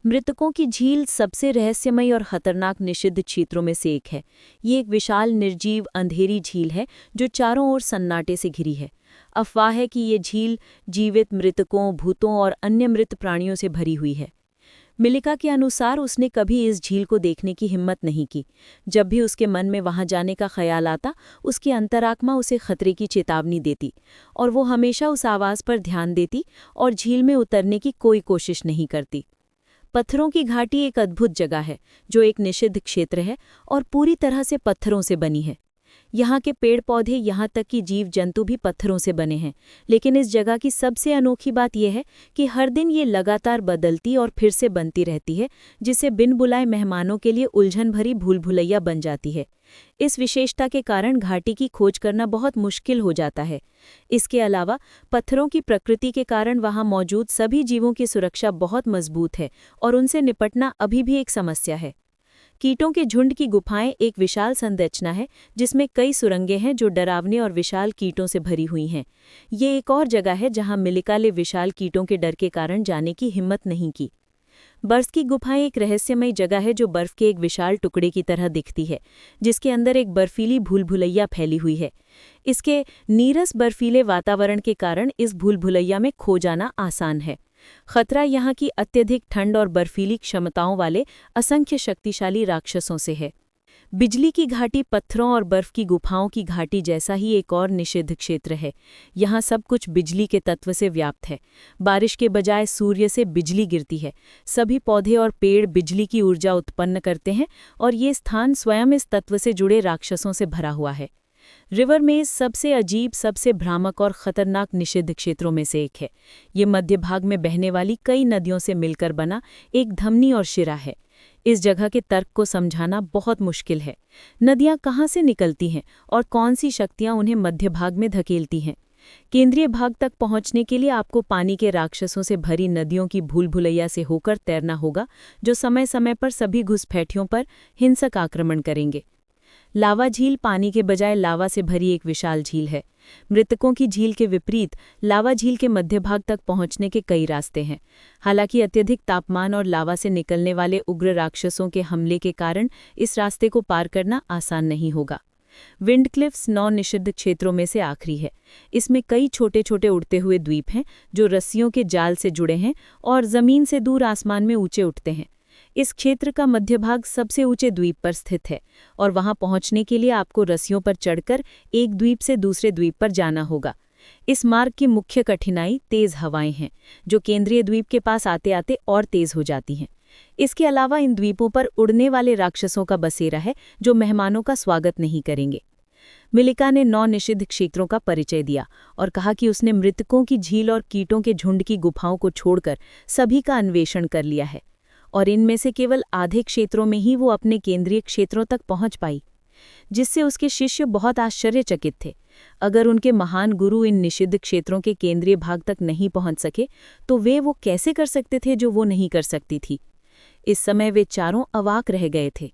मृतकों की झील सबसे रहस्यमयी और खतरनाक निषिद्ध क्षेत्रों में से एक है। ये एक विशाल निर्जीव अंधेरी झील है जो चारों ओर सन्नाटे से घिरी है। अफवाह है कि ये झील जीवित मृतकों, भूतों और अन्य मृत प्राणियों से भरी हुई है। मिलिका के अनुसार उसने कभी इस झील को देखने की हिम्मत नहीं की। जब भी उसके मन में वहां जाने का ख्याल आता, उसकी अंतरात्मा उसे खतरे की चेतावनी देती और वो हमेशा उस आवाज़ पर ध्यान देती और झील में उतरने की कोई कोशिश नहीं करती। पत्थरों की घाटी एक अद्भुत जगह है जो एक निषिद्ध क्षेत्र है और पूरी तरह से पत्थरों से बनी है। यहाँ के पेड़ पौधे, यहाँ तक कि जीव जंतु भी पत्थरों से बने हैं। लेकिन इस जगह की सबसे अनोखी बात यह है कि हर दिन ये लगातार बदलती और फिर से बनती रहती है, जिससे बिन बुलाए मेहमानों के लिए उलझन भरी भूल भुलैया बन जाती है। इस विशेषता के कारण घाटी की खोज करना बहुत मुश्किल हो जाता है। इसके अलावा पत्थरों की प्रकृति के कारण वहाँ मौजूद सभी जीवों की सुरक्षा बहुत मजबूत है और उनसे निपटना अभी भी एक समस्या है। कीटों के झुंड की गुफाएं एक विशाल संरचना है जिसमें कई सुरंगें हैं जो डरावने और विशाल कीटों से भरी हुई हैं। ये एक और जगह है जहां मिलिका ने विशाल कीटों के डर के कारण जाने की हिम्मत नहीं की। बर्फ की गुफाएं एक रहस्यमयी जगह है जो बर्फ के एक विशाल टुकड़े की तरह दिखती है, जिसके अंदर एक बर्फीली भूल भुलैया फैली हुई है। इसके नीरस बर्फीले वातावरण के कारण इस भूल भुलैया में खो जाना आसान है। खतरा यहाँ की अत्यधिक ठंड और बर्फीली क्षमताओं वाले असंख्य शक्तिशाली राक्षसों से है। बिजली की घाटी पत्थरों और बर्फ की गुफाओं की घाटी जैसा ही एक और निषिद्ध क्षेत्र है। यहाँ सब कुछ बिजली के तत्व से व्याप्त है। बारिश के बजाय सूर्य से बिजली गिरती है। सभी पौधे और पेड़ बिजली की ऊर्जा उत्पन्न करते हैं और ये स्थान स्वयं इस तत्व से जुड़े राक्षसों से भरा हुआ है। रिवर मेज सबसे अजीब, सबसे भ्रामक और खतरनाक निषिद्ध क्षेत्रों में से एक है। ये मध्य भाग में बहने वाली कई नदियों से मिलकर बना एक धमनी और शिरा है। इस जगह के तर्क को समझाना बहुत मुश्किल है। नदियां कहाँ से निकलती हैं और कौन सी शक्तियां उन्हें मध्य भाग में धकेलती हैं? केंद्रीय भाग तक पहुंचने के लिए आपको पानी के राक्षसों से भरी नदियों की भूल भुलैया से होकर तैरना होगा, जो समय समय पर सभी घुसपैठियों पर हिंसक आक्रमण करेंगे। लावा झील पानी के बजाय लावा से भरी एक विशाल झील है। मृतकों की झील के विपरीत लावा झील के मध्य भाग तक पहुंचने के कई रास्ते हैं। हालांकि अत्यधिक तापमान और लावा से निकलने वाले उग्र राक्षसों के हमले के कारण इस रास्ते को पार करना आसान नहीं होगा। विंड क्लिफ्स 9 निषिद्ध क्षेत्रों में से आखिरी है। इसमें कई छोटे छोटे उड़ते हुए द्वीप हैं जो रस्सियों के जाल से जुड़े हैं और जमीन से दूर आसमान में ऊंचे उठते हैं। इस क्षेत्र का मध्य भाग सबसे ऊंचे द्वीप पर स्थित है और वहां पहुंचने के लिए आपको रस्सियों पर चढ़कर एक द्वीप से दूसरे द्वीप पर जाना होगा। इस मार्ग की मुख्य कठिनाई तेज हवाएं हैं, जो केंद्रीय द्वीप के पास आते आते और तेज हो जाती हैं। इसके अलावा इन द्वीपों पर उड़ने वाले राक्षसों का बसेरा है जो मेहमानों का स्वागत नहीं करेंगे। मिलिका ने 9 निषिद्ध क्षेत्रों का परिचय दिया और कहा कि उसने मृतकों की झील और कीटों के झुंड की गुफाओं को छोड़कर सभी का अन्वेषण कर लिया है और इनमें से केवल आधे क्षेत्रों में ही वो अपने केंद्रीय क्षेत्रों तक पहुंच पाई, जिससे उसके शिष्य बहुत आश्चर्यचकित थे। अगर उनके महान गुरु इन निषिद्ध क्षेत्रों के केंद्रीय भाग तक नहीं पहुंच सके तो वे वो कैसे कर सकते थे जो वो नहीं कर सकती थी। इस समय वे चारों अवाक रह गए थे।